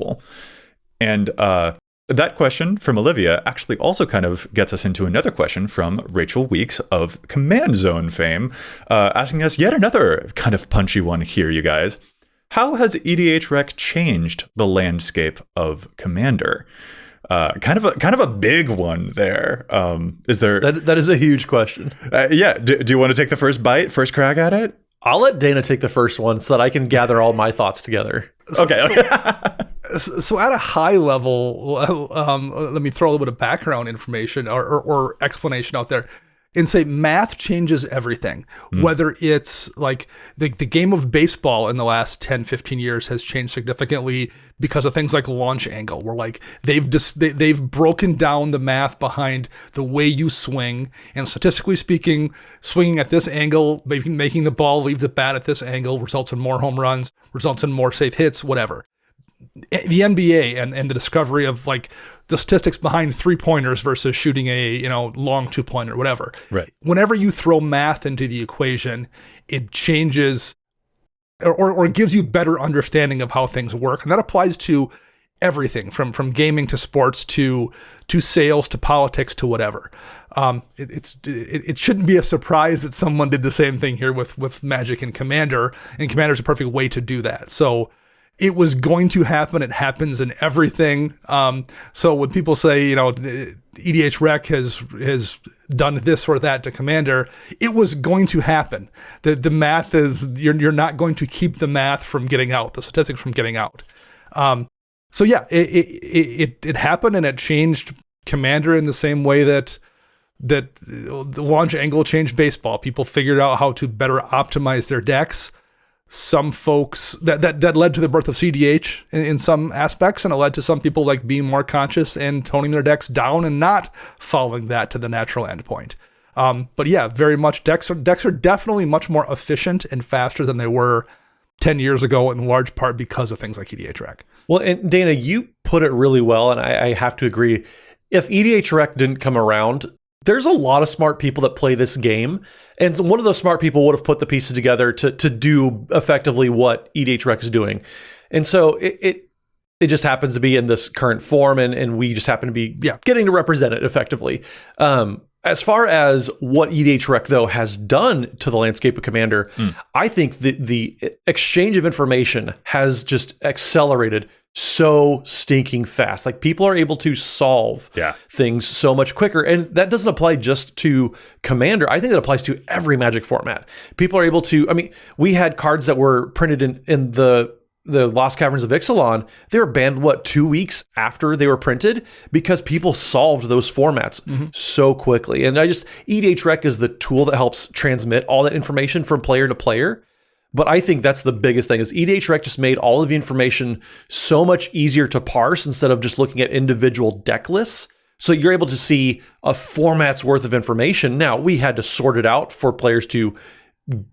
And that question from Olivia actually also kind of gets us into another question from Rachel Weeks of Command Zone fame, asking us yet another kind of punchy one here, you guys. How has EDHREC changed the landscape of Commander? Kind of a big one there. Is there? That is a huge question. Yeah. Do you want to take the first crack at it? I'll let Dana take the first one so that I can gather all my thoughts together. Okay. So at a high level, let me throw a little bit of background information or explanation out there and say math changes everything. Whether it's like the game of baseball in the last 10, 15 years has changed significantly because of things like launch angle, where like they've broken down the math behind the way you swing, and statistically speaking, swinging at this angle, making the ball leave the bat at this angle results in more home runs, results in more safe hits, whatever. The NBA and the discovery of like the statistics behind 3-pointers versus shooting a long 2-pointer, whatever. Right. Whenever you throw math into the equation, it changes or gives you better understanding of how things work, and that applies to everything from gaming to sports to sales to politics to whatever. It shouldn't be a surprise that someone did the same thing here with Magic and Commander is a perfect way to do that. So it was going to happen. It happens in everything. So when people say, EDHREC has done this or that to Commander, it was going to happen. The math is, you're not going to keep the math from getting out, the statistics from getting out. So yeah, it happened, and it changed Commander in the same way that the launch angle changed baseball. People figured out how to better optimize their decks. Some folks that led to the birth of CDH in some aspects, and it led to some people like being more conscious and toning their decks down and not following that to the natural endpoint. But yeah, very much decks are definitely much more efficient and faster than they were 10 years ago, in large part because of things like EDHREC. Well, and Dana, you put it really well, and I have to agree. If EDHREC didn't come around, there's a lot of smart people that play this game, and one of those smart people would have put the pieces together to do effectively what EDHREC is doing. And so it just happens to be in this current form, and we just happen to be getting to represent it effectively. As far as what EDHREC, though, has done to the landscape of Commander, I think the exchange of information has just accelerated so stinking fast. Like, people are able to solve things so much quicker. And that doesn't apply just to Commander. I think that applies to every Magic format. People are able to, I mean, we had cards that were printed in the Lost Caverns of Ixalan. They were banned, 2 weeks after they were printed, because people solved those formats so quickly. And EDHREC is the tool that helps transmit all that information from player to player. But I think that's the biggest thing, is EDHREC just made all of the information so much easier to parse instead of just looking at individual deck lists. So you're able to see a format's worth of information. Now, we had to sort it out for players to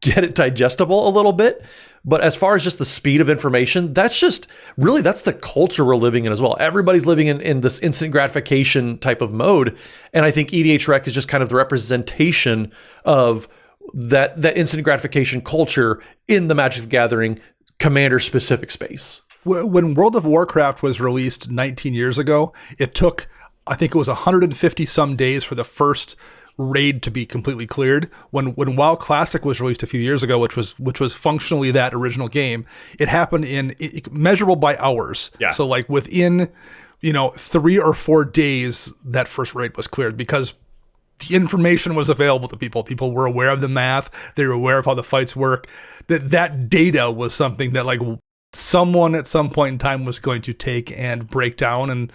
get it digestible a little bit. But as far as just the speed of information, that's the culture we're living in as well. Everybody's living in this instant gratification type of mode. And I think EDHREC is just kind of the representation of that instant gratification culture in the Magic the Gathering Commander specific space. When World of Warcraft was released 19 years ago, it took, I think it was 150 some days for the first raid to be completely cleared. When WoW Classic was released a few years ago, which was functionally that original game, it happened in measurable by hours. Yeah. So like within 3 or 4 days, that first raid was cleared, because the information was available to people. People were aware of the math. They were aware of how the fights work. That data was something that like someone at some point in time was going to take and break down, and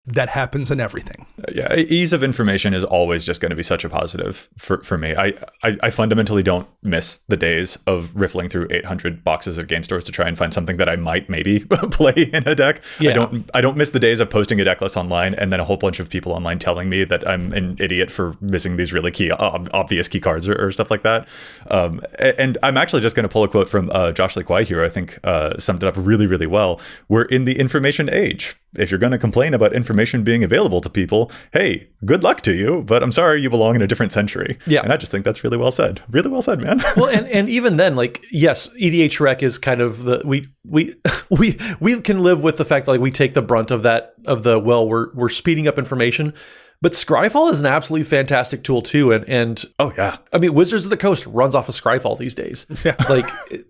that happens in everything. Yeah, ease of information is always just going to be such a positive for me. I fundamentally don't miss the days of riffling through 800 boxes of game stores to try and find something that I might maybe play in a deck. Yeah. I don't miss the days of posting a deck list online and then a whole bunch of people online telling me that I'm an idiot for missing these really key, obvious key cards or stuff like that. And I'm actually just going to pull a quote from Josh Lee Kwai here. I think summed it up really, really well. We're in the information age. If you're going to complain about information being available to people, hey, good luck to you, but I'm sorry, you belong in a different century. Yeah. And I just think that's really well said. Really well said, man. Well, and even then, like, yes, EDHREC is kind of we can live with the fact that like we take the brunt of that, we're speeding up information. But Scryfall is an absolutely fantastic tool too, and oh yeah, I mean, Wizards of the Coast runs off of Scryfall these days. Yeah. Like,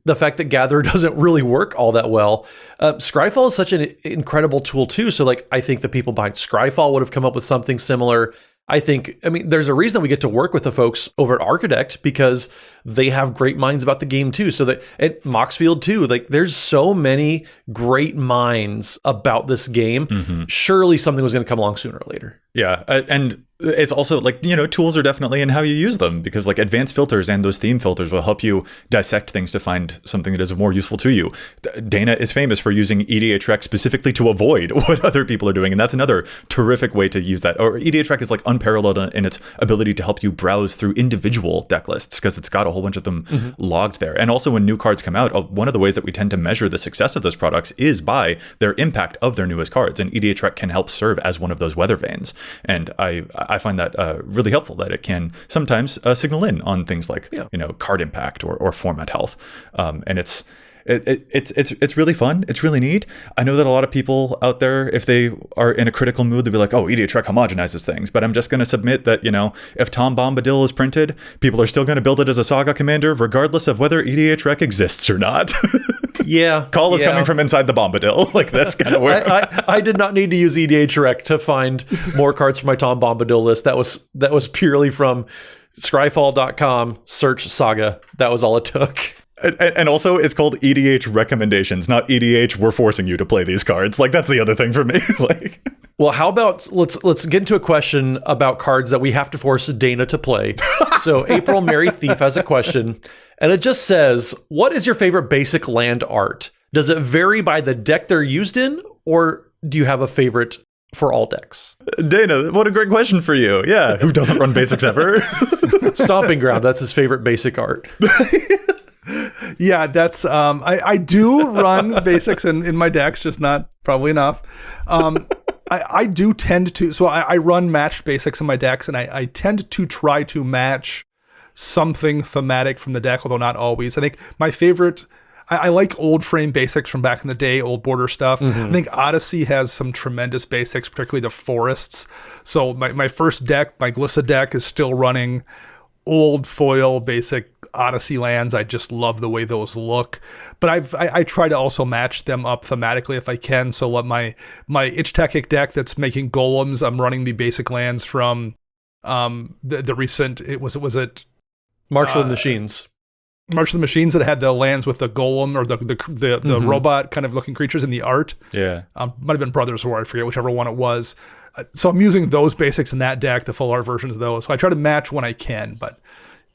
the fact that Gatherer doesn't really work all that well, Scryfall is such an incredible tool too. So like, I think the people behind Scryfall would have come up with something similar. I mean, there's a reason we get to work with the folks over at Architect, because they have great minds about the game too. So that at Moxfield too, like, there's so many great minds about this game. Mm-hmm. Surely something was going to come along sooner or later. Yeah. And it's also like, tools are definitely in how you use them, because like advanced filters and those theme filters will help you dissect things to find something that is more useful to you. Dana is famous for using EDHREC specifically to avoid what other people are doing. And that's another terrific way to use that. Or EDHREC is like unparalleled in its ability to help you browse through individual deck lists, because it's got a whole bunch of them logged there. And also when new cards come out, one of the ways that we tend to measure the success of those products is by their impact of their newest cards. And EDHREC can help serve as one of those weather vanes. And I find that really helpful, that it can sometimes signal in on things like card impact or format health, and it's really fun. It's really neat. I know that a lot of people out there, if they are in a critical mood, they'll be like, "Oh, EDHREC homogenizes things." But I'm just going to submit that if Tom Bombadil is printed, people are still going to build it as a Saga commander, regardless of whether EDHREC exists or not. Yeah. Call is coming from inside the Bombadil. Like, that's kind of where I did not need to use EDHREC to find more cards for my Tom Bombadil list. That was purely from Scryfall.com, search Saga. That was all it took. And also, it's called EDH recommendations, not EDH we're forcing you to play these cards. Like, that's the other thing for me. Like, well, how about let's get into a question about cards that we have to force Dana to play. So April Mary Thief has a question, and it just says, "What is your favorite basic land art? Does it vary by the deck they're used in, or do you have a favorite for all decks?" Dana, what a great question for you. Yeah, who doesn't run basics ever? Stomping Ground, that's his favorite basic art. Yeah, that's I do run basics in my decks, just not probably enough. I do tend to, so I run matched basics in my decks, and I tend to try to match something thematic from the deck, although not always. I think my favorite, I like old frame basics from back in the day, old border stuff. I think Odyssey has some tremendous basics, particularly the forests. So my first deck, my Glissa deck, is still running old foil basic Odyssey lands. I just love the way those look. But I try to also match them up thematically if I can. So let my EDHRECast deck that's making golems, I'm running the basic lands from the recent, was it March of the Machines. March of the Machines that had the lands with the golem or the robot kind of looking creatures in the art. Yeah. Might have been Brothers War, I forget whichever one it was. So I'm using those basics in that deck, the full art versions of those. So I try to match when I can, but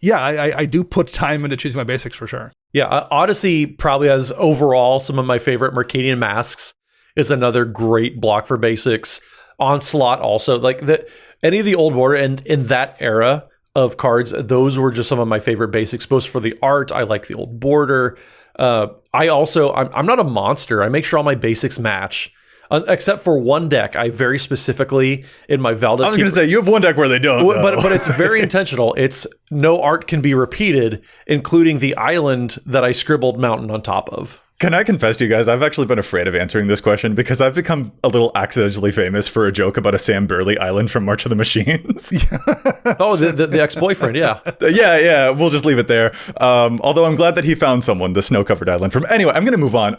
yeah, I do put time into choosing my basics for sure. Yeah, Odyssey probably has overall some of my favorite Mercadian Masks is another great block for basics. Onslaught also, like any of the old border and in that era of cards, those were just some of my favorite basics, both for the art. I like the old border. I'm not a monster. I make sure all my basics match. Except for one deck, I very specifically in my Valda. I was going to say you have one deck where they don't, but it's very intentional. It's no art can be repeated, including the island that I scribbled mountain on top of. Can I confess to you guys, I've actually been afraid of answering this question because I've become a little accidentally famous for a joke about a Sam Burley island from March of the Machines. Oh, the ex-boyfriend, yeah. Yeah, we'll just leave it there. Although I'm glad that he found someone, the snow-covered island from... Anyway, I'm going to move on.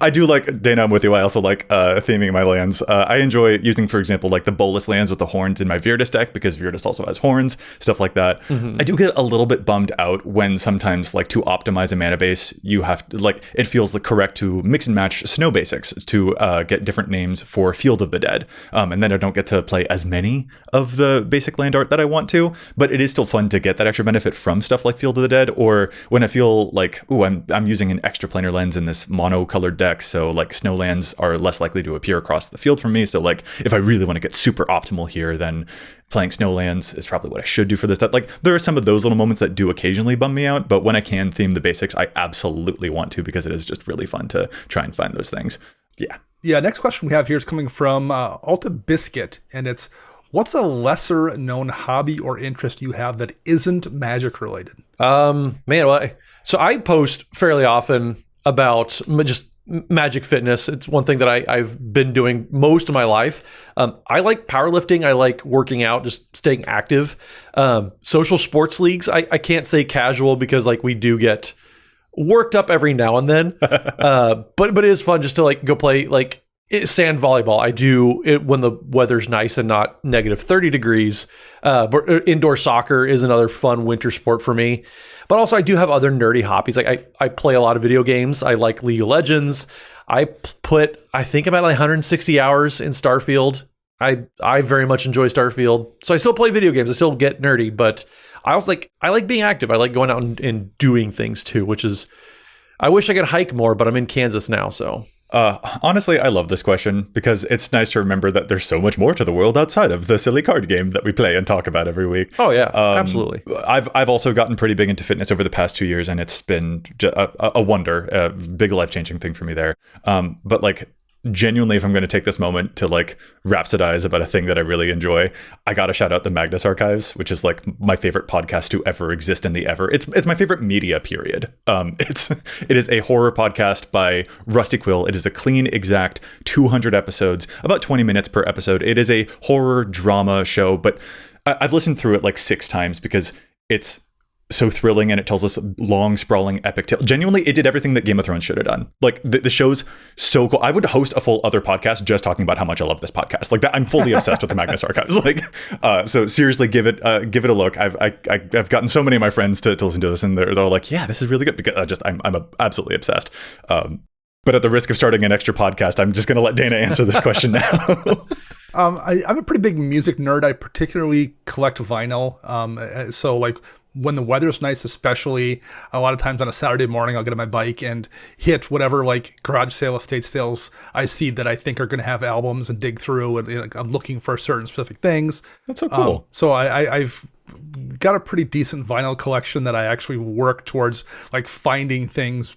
I do like, Dana, I'm with you. I also like theming my lands. I enjoy using, for example, like the bolus lands with the horns in my Virtus deck because Virtus also has horns, stuff like that. I do get a little bit bummed out when sometimes, like, to optimize a mana base, you have to, like, it feels correct to mix and match snow basics to get different names for Field of the Dead. And then I don't get to play as many of the basic land art that I want to, but it is still fun to get that extra benefit from stuff like Field of the Dead, or when I feel like, ooh, I'm using an extra planar lens in this mono-colored deck, so like snow lands are less likely to appear across the field for me. So like if I really want to get super optimal here, then playing Snowlands is probably what I should do for this. That, like, there are some of those little moments that do occasionally bum me out, but when I can theme the basics, I absolutely want to because it is just really fun to try and find those things. Yeah. Next question we have here is coming from Alta Biscuit, and it's, what's a lesser known hobby or interest you have that isn't Magic related? So I post fairly often about just Magic fitness. It's one thing that I've been doing most of my life. I like powerlifting. I like working out, just staying active. Social sports leagues, I can't say casual because like we do get worked up every now and then. But it is fun just to like go play like sand volleyball. I do it when the weather's nice and not negative 30 degrees. But indoor soccer is another fun winter sport for me. But also I do have other nerdy hobbies. Like I play a lot of video games. I like League of Legends. I think I'm at like 160 hours in Starfield. I very much enjoy Starfield. So I still play video games. I still get nerdy, but I like being active. I like going out and doing things too, which is, I wish I could hike more, but I'm in Kansas now, so. Honestly, I love this question because it's nice to remember that there's so much more to the world outside of the silly card game that we play and talk about every week. Oh yeah, absolutely. I've also gotten pretty big into fitness over the past 2 years, and it's been a wonder, a big life-changing thing for me there. But like, genuinely, if I'm going to take this moment to like rhapsodize about a thing that I really enjoy, I got to shout out the Magnus Archives, which is like my favorite podcast to ever exist in the ever. It's my favorite media, period. It is a horror podcast by Rusty Quill. It is a clean, exact 200 episodes, about 20 minutes per episode. It is a horror drama show, but I've listened through it like 6 times because it's so thrilling and it tells us long, sprawling, epic tale. Genuinely, it did everything that Game of Thrones should have done. Like the show's so cool. I would host a full other podcast just talking about how much I love this podcast. Like that, I'm fully obsessed with the Magnus Archives. Like, so seriously, give it a look. I've gotten so many of my friends to listen to this, and they're all like, "Yeah, this is really good." Because I'm absolutely obsessed. But at the risk of starting an extra podcast, I'm just going to let Dana answer this question now. I'm a pretty big music nerd. I particularly collect vinyl. So like, when the weather's nice, especially, a lot of times on a Saturday morning, I'll get on my bike and hit whatever like garage sale, estate sales I see that I think are going to have albums and dig through. And I'm looking for certain specific things. That's so cool. So I've got a pretty decent vinyl collection that I actually work towards, like finding things.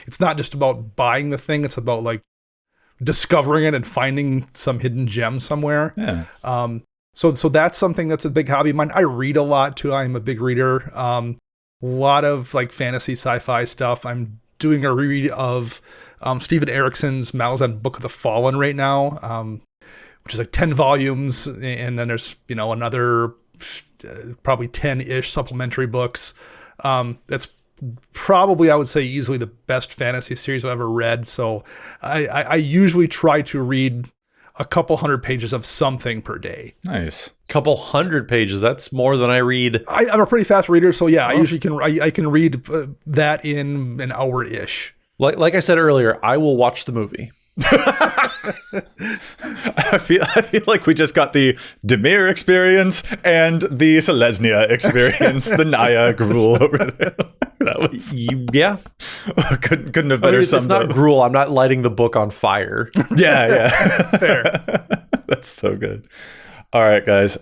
It's not just about buying the thing. It's about like discovering it and finding some hidden gem somewhere. Yeah. So that's something that's a big hobby of mine. I read a lot too. I'm a big reader. A lot of like fantasy, sci-fi stuff. I'm doing a reread of Steven Erickson's Malazan Book of the Fallen right now, which is like 10 volumes. And then there's, another probably 10-ish supplementary books. That's probably, I would say, easily the best fantasy series I've ever read. So I usually try to read a couple hundred pages of something per day. Nice. Couple hundred pages. That's more than I read. I'm a pretty fast reader, so yeah, I usually can read that in an hour-ish. Like I said earlier, I will watch the movie. I feel like we just got the Demir experience and the Selesnya experience, the Naya gruel over there. That was couldn't have better summed up. It's not gruel. I'm not lighting the book on fire. Yeah. Fair. That's so good. All right, guys.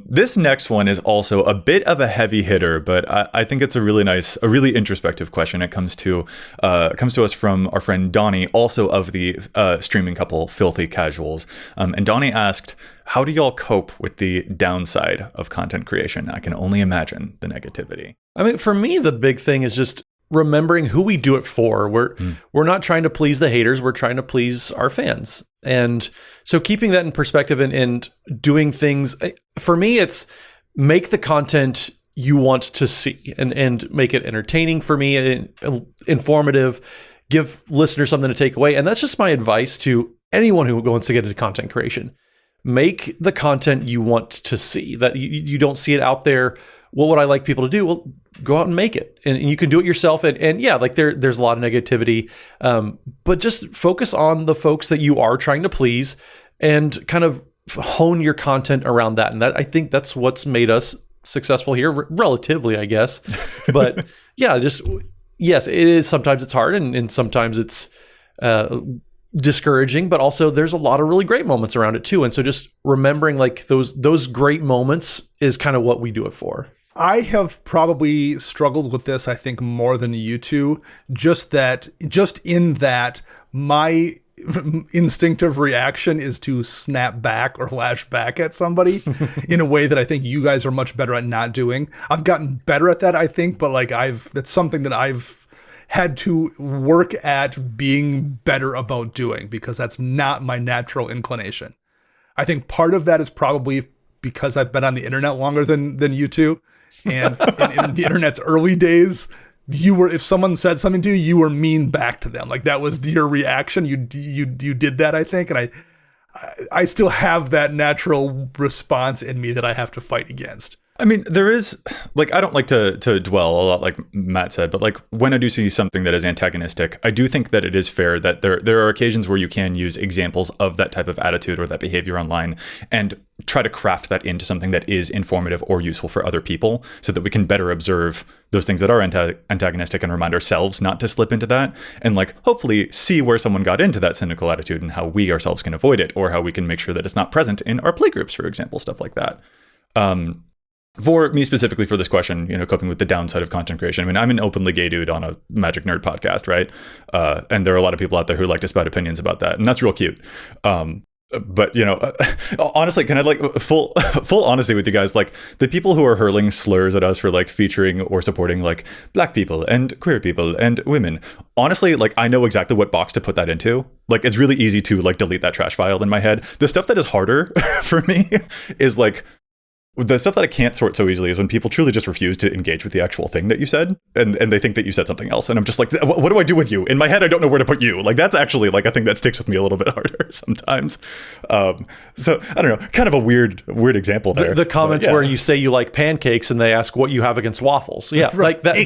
This next one is also a bit of a heavy hitter, but I think it's a really introspective question. It comes to us from our friend Donnie, also of the streaming couple Filthy Casuals. And Donnie asked, "How do y'all cope with the downside of content creation? I can only imagine the negativity." I mean, for me, the big thing is just remembering who we do it for. We're not trying to please the haters. We're trying to please our fans. And so keeping that in perspective and doing things, for me, it's make the content you want to see and make it entertaining for me, informative, give listeners something to take away. And that's just my advice to anyone who wants to get into content creation. Make the content you want to see, that you don't see it out there. What would I like people to do? Well, go out and make it. And you can do it yourself. And yeah, like there's a lot of negativity. But just focus on the folks that you are trying to please and kind of hone your content around that. And I think that's what's made us successful here, relatively, I guess. But yeah, yes, it is. Sometimes it's hard and sometimes it's discouraging, but also there's a lot of really great moments around it too. And so just remembering like those great moments is kind of what we do it for. I have probably struggled with this, I think, more than you two. Just in that my instinctive reaction is to snap back or lash back at somebody in a way that I think you guys are much better at not doing. I've gotten better at that, I think, but like that's something that I've had to work at being better about doing because that's not my natural inclination. I think part of that is probably because I've been on the internet longer than you two. And in the internet's early days, if someone said something to you, you were mean back to them. Like that was your reaction. You did that, I think. And I still have that natural response in me that I have to fight against. I mean, there is, like, I don't like to dwell a lot, like Matt said, but like when I do see something that is antagonistic, I do think that it is fair that there are occasions where you can use examples of that type of attitude or that behavior online and try to craft that into something that is informative or useful for other people so that we can better observe those things that are antagonistic and remind ourselves not to slip into that and like hopefully see where someone got into that cynical attitude and how we ourselves can avoid it or how we can make sure that it's not present in our playgroups, for example, stuff like that. For me specifically for this question, coping with the downside of content creation. I mean, I'm an openly gay dude on a Magic Nerd podcast, right? And there are a lot of people out there who like to spout opinions about that, and that's real cute. But honestly, can I like full honesty with you guys? Like the people who are hurling slurs at us for like featuring or supporting like Black people and queer people and women. Honestly, like I know exactly what box to put that into. Like it's really easy to like delete that trash file in my head. The stuff that is harder for me is like. The stuff that I can't sort so easily is when people truly just refuse to engage with the actual thing that you said and they think that you said something else. And I'm just like, what do I do with you? In my head, I don't know where to put you. Like that's actually like a thing that sticks with me a little bit harder sometimes. So I don't know, kind of a weird example there. The comments where you say you like pancakes and they ask what you have against waffles. Yeah, right. Like that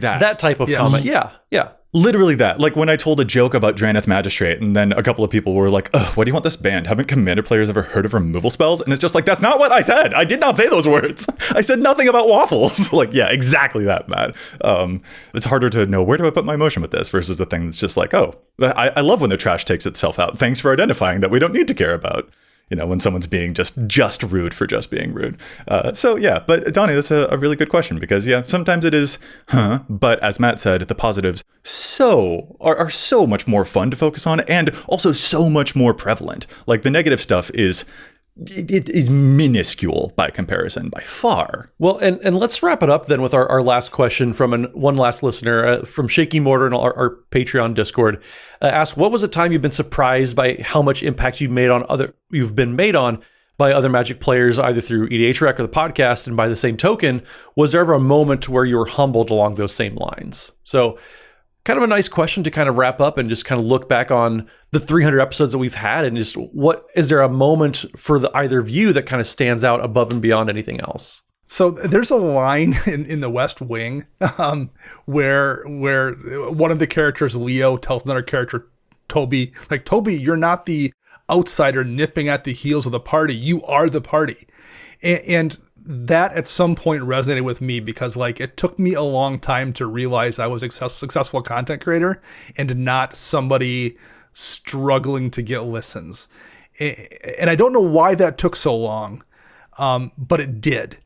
That type of comment. Yeah. Literally that. Like when I told a joke about Draneth Magistrate and then a couple of people were like, why do you want this banned? Haven't Commander players ever heard of removal spells? And it's just like, that's not what I said. I did not say those words. I said nothing about waffles. Like, yeah, exactly that, Matt. It's harder to know where do I put my emotion with this versus the thing that's just like, I love when the trash takes itself out. Thanks for identifying that we don't need to care about. When someone's being just rude for just being rude. So yeah, but Donnie, that's a really good question because yeah, sometimes it is, but as Matt said, the positives are so much more fun to focus on and also so much more prevalent. Like the negative stuff is it is minuscule by comparison, by far. Well, and let's wrap it up then with our last question from one last listener from Shaky Mortar in our Patreon Discord. Asked, what was a time you've been surprised by how much impact you've been made on by other Magic players, either through EDHREC or the podcast? And by the same token, was there ever a moment where you were humbled along those same lines? So kind of a nice question to kind of wrap up and just kind of look back on the 300 episodes that we've had, and just what is there a moment for either of you that kind of stands out above and beyond anything else? So there's a line in the West Wing where one of the characters, Leo, tells another character, Toby, like, Toby, you're not the outsider nipping at the heels of the party. You are the party. And that at some point resonated with me, because like it took me a long time to realize I was a successful content creator and not somebody struggling to get listens. And I don't know why that took so long, but it did.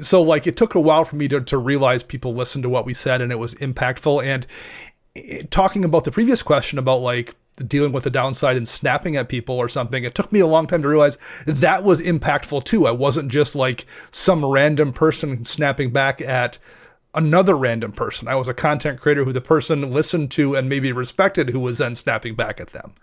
So like it took a while for me to realize people listened to what we said and it was impactful. And talking about the previous question about like dealing with the downside and snapping at people or something, it took me a long time to realize that was impactful too. I wasn't just like some random person snapping back at another random person. I was a content creator who the person listened to and maybe respected, who was then snapping back at them.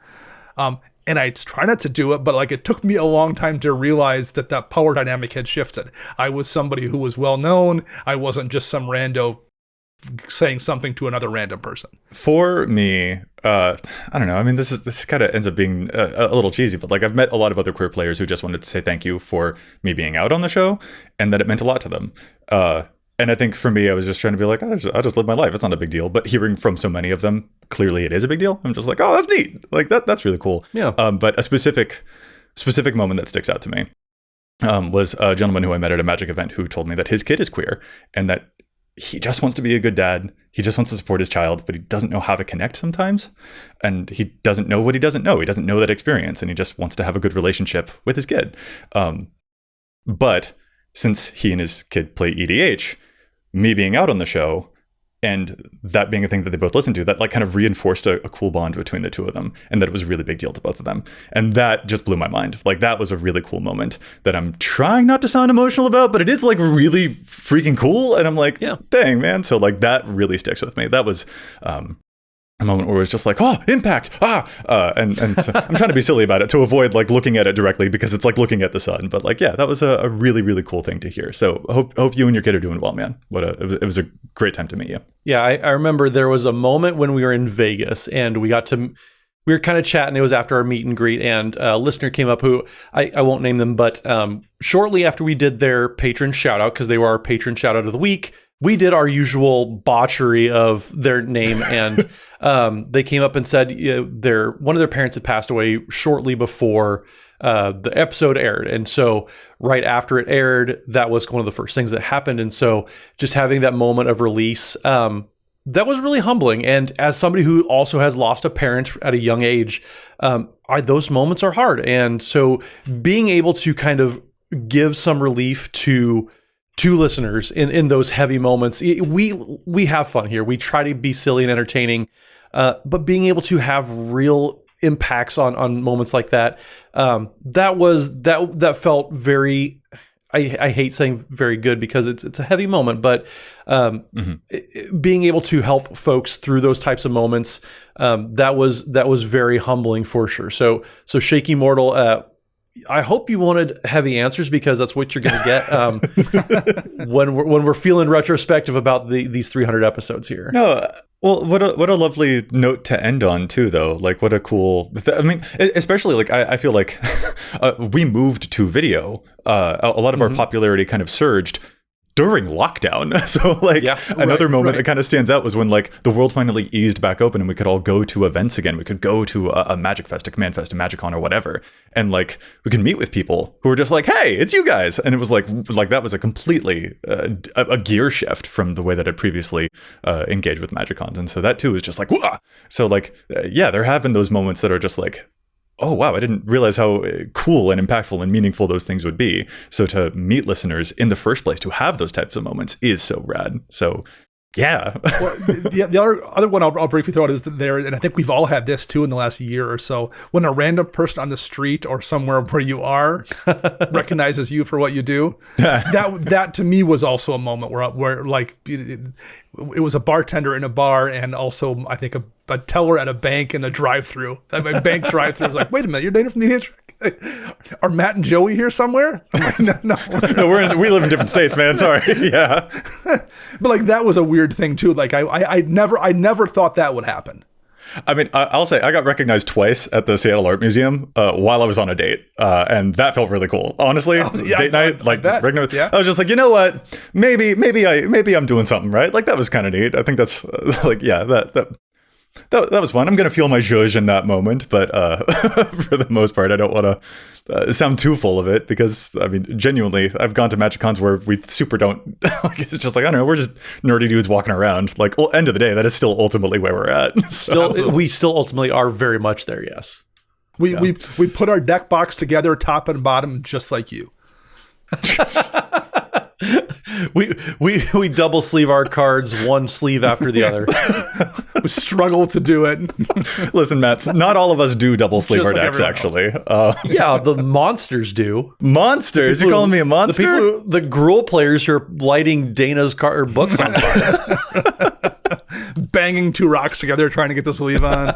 And I try not to do it, but like it took me a long time to realize that power dynamic had shifted. I was somebody who was well known. I wasn't just some rando saying something to another random person. For me, I don't know. I mean, this kind of ends up being a little cheesy, but like I've met a lot of other queer players who just wanted to say thank you for me being out on the show, and that it meant a lot to them. And I think for me, I was just trying to be like, I'll just live my life. It's not a big deal. But hearing from so many of them, clearly it is a big deal. I'm just like, oh, that's neat. Like that's really cool. Yeah. But a specific moment that sticks out to me was a gentleman who I met at a Magic event who told me that his kid is queer and that he just wants to be a good dad. He just wants to support his child, but he doesn't know how to connect sometimes. And he doesn't know what he doesn't know. He doesn't know that experience, and he just wants to have a good relationship with his kid. But since he and his kid play EDH, me being out on the show and that being a thing that they both listened to, that like kind of reinforced a cool bond between the two of them, and that it was a really big deal to both of them. And that just blew my mind. Like that was a really cool moment that I'm trying not to sound emotional about, but it is like really freaking cool. And I'm like, yeah, dang, man. So like that really sticks with me. That was a moment where it was just like, oh, impact, and so I'm trying to be silly about it to avoid like looking at it directly, because it's like looking at the sun. But like, yeah, that was a really, really cool thing to hear. So hope you and your kid are doing well, man. It was a great time to meet you. Yeah, I remember there was a moment when we were in Vegas and we were kind of chatting. It was after our meet and greet, and a listener came up who I won't name them, but shortly after we did their patron shout out, because they were our patron shout out of the week, we did our usual botchery of their name, and they came up and said one of their parents had passed away shortly before the episode aired. And so right after it aired, that was one of the first things that happened. And so just having that moment of release, that was really humbling. And as somebody who also has lost a parent at a young age, those moments are hard. And so being able to kind of give some relief to listeners in those heavy moments, we have fun here. We try to be silly and entertaining, but being able to have real impacts on moments like that, that felt very, I hate saying very good, because it's a heavy moment, but being able to help folks through those types of moments, that was very humbling for sure. So Shaky Mortal, I hope you wanted heavy answers, because that's what you're going to get when we're feeling retrospective about these 300 episodes here. No, well, what a lovely note to end on too, though. Like, what a cool. I mean, especially like I feel like we moved to video. A lot of our popularity kind of surged during lockdown. So like another moment that kind of stands out was when like the world finally eased back open and we could all go to events again. We could go to a Magic Fest, a Command Fest, a MagicCon or whatever. And like we could meet with people who were just like, hey, it's you guys. And it was like that was a completely a gear shift from the way that I'd previously engaged with MagicCons. And so that too is just like, whoa. So like, yeah, they're having those moments that are just like, oh, wow, I didn't realize how cool and impactful and meaningful those things would be. So to meet listeners in the first place, to have those types of moments is so rad. So Yeah. Well, the other one I'll briefly throw out is that there, and I think we've all had this too in the last year or so, when a random person on the street or somewhere where you are recognizes you for what you do. that to me was also a moment where like it was a bartender in a bar and also I think a teller at a bank in a drive-through. A bank drive-through was like, wait a minute, you're Dana from the EDHREC? Are Matt and Joey here somewhere? I'm like, no. We live in different states, man. Sorry. Yeah. But like that was a weird thing too. Like I never thought that would happen. I mean, I'll say I got recognized twice at the Seattle Art Museum while I was on a date, and that felt really cool. Honestly, date night, Yeah. I was just like, you know what? Maybe I'm doing something right. Like that was kind of neat. I think that's like, yeah, that was fun. I'm gonna feel my zhuzh in that moment, but for the most part, I don't want to sound too full of it because I mean, genuinely, I've gone to Magic Cons where we super don't. Like, it's just like I don't know, we're just nerdy dudes walking around. Like, end of the day, that is still ultimately where we're at. We still ultimately are very much there. Yes, we put our deck box together, top and bottom, just like you. we double sleeve our cards, one sleeve after the other. We struggle to do it. Listen, Matt, not all of us do double sleeve our decks, actually. Yeah, the monsters do. Monsters? You're calling me a monster? The Gruul players who are lighting Dana's books on fire. Banging two rocks together, trying to get the sleeve on.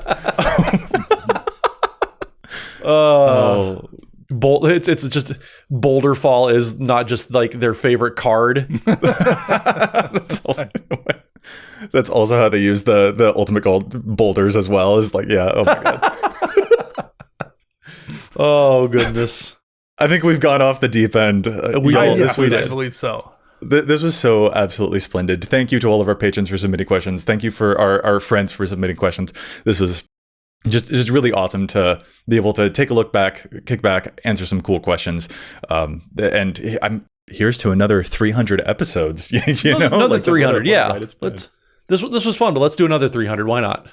It's just Boulder Fall is not just like their favorite card. That's also how they use the ultimate gold boulders as well. Is like, yeah, oh my god. Oh goodness. I think we've gone off the deep end. I believe so. This was so absolutely splendid. Thank you to all of our patrons for submitting questions. Thank you for our friends for submitting questions. This was just really awesome to be able to take a look back, kick back, answer some cool questions. And here's to another 300 episodes. Another like 300. Yeah. This was fun, but let's do another 300. Why not?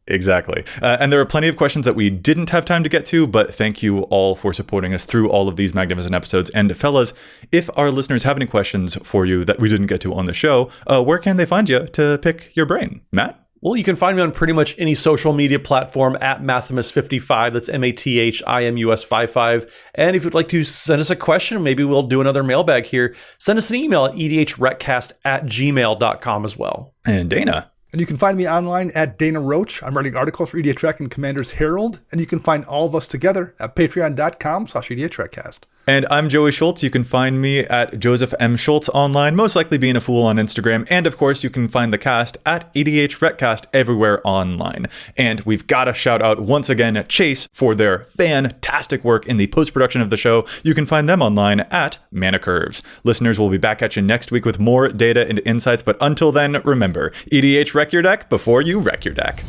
Exactly. And there are plenty of questions that we didn't have time to get to, but thank you all for supporting us through all of these magnificent episodes. And fellas, if our listeners have any questions for you that we didn't get to on the show, where can they find you to pick your brain? Matt? Well, you can find me on pretty much any social media platform at Mathimus55. That's MATHIMUS55. And if you'd like to send us a question, maybe we'll do another mailbag here. Send us an email at EDHRECast@gmail.com as well. And Dana? And you can find me online at Dana Roach. I'm writing articles for EDHREC and Commander's Herald. And you can find all of us together at patreon.com/EDHRECast. And I'm Joey Schultz. You can find me at Joseph M. Schultz online, most likely being a fool on Instagram. And of course, you can find the cast at EDHRECast everywhere online. And we've got to shout out once again at Chase for their fantastic work in the post-production of the show. You can find them online at Mana Curves. Listeners, we'll be back at you next week with more data and insights. But until then, remember, EDHREC your deck before you wreck your deck.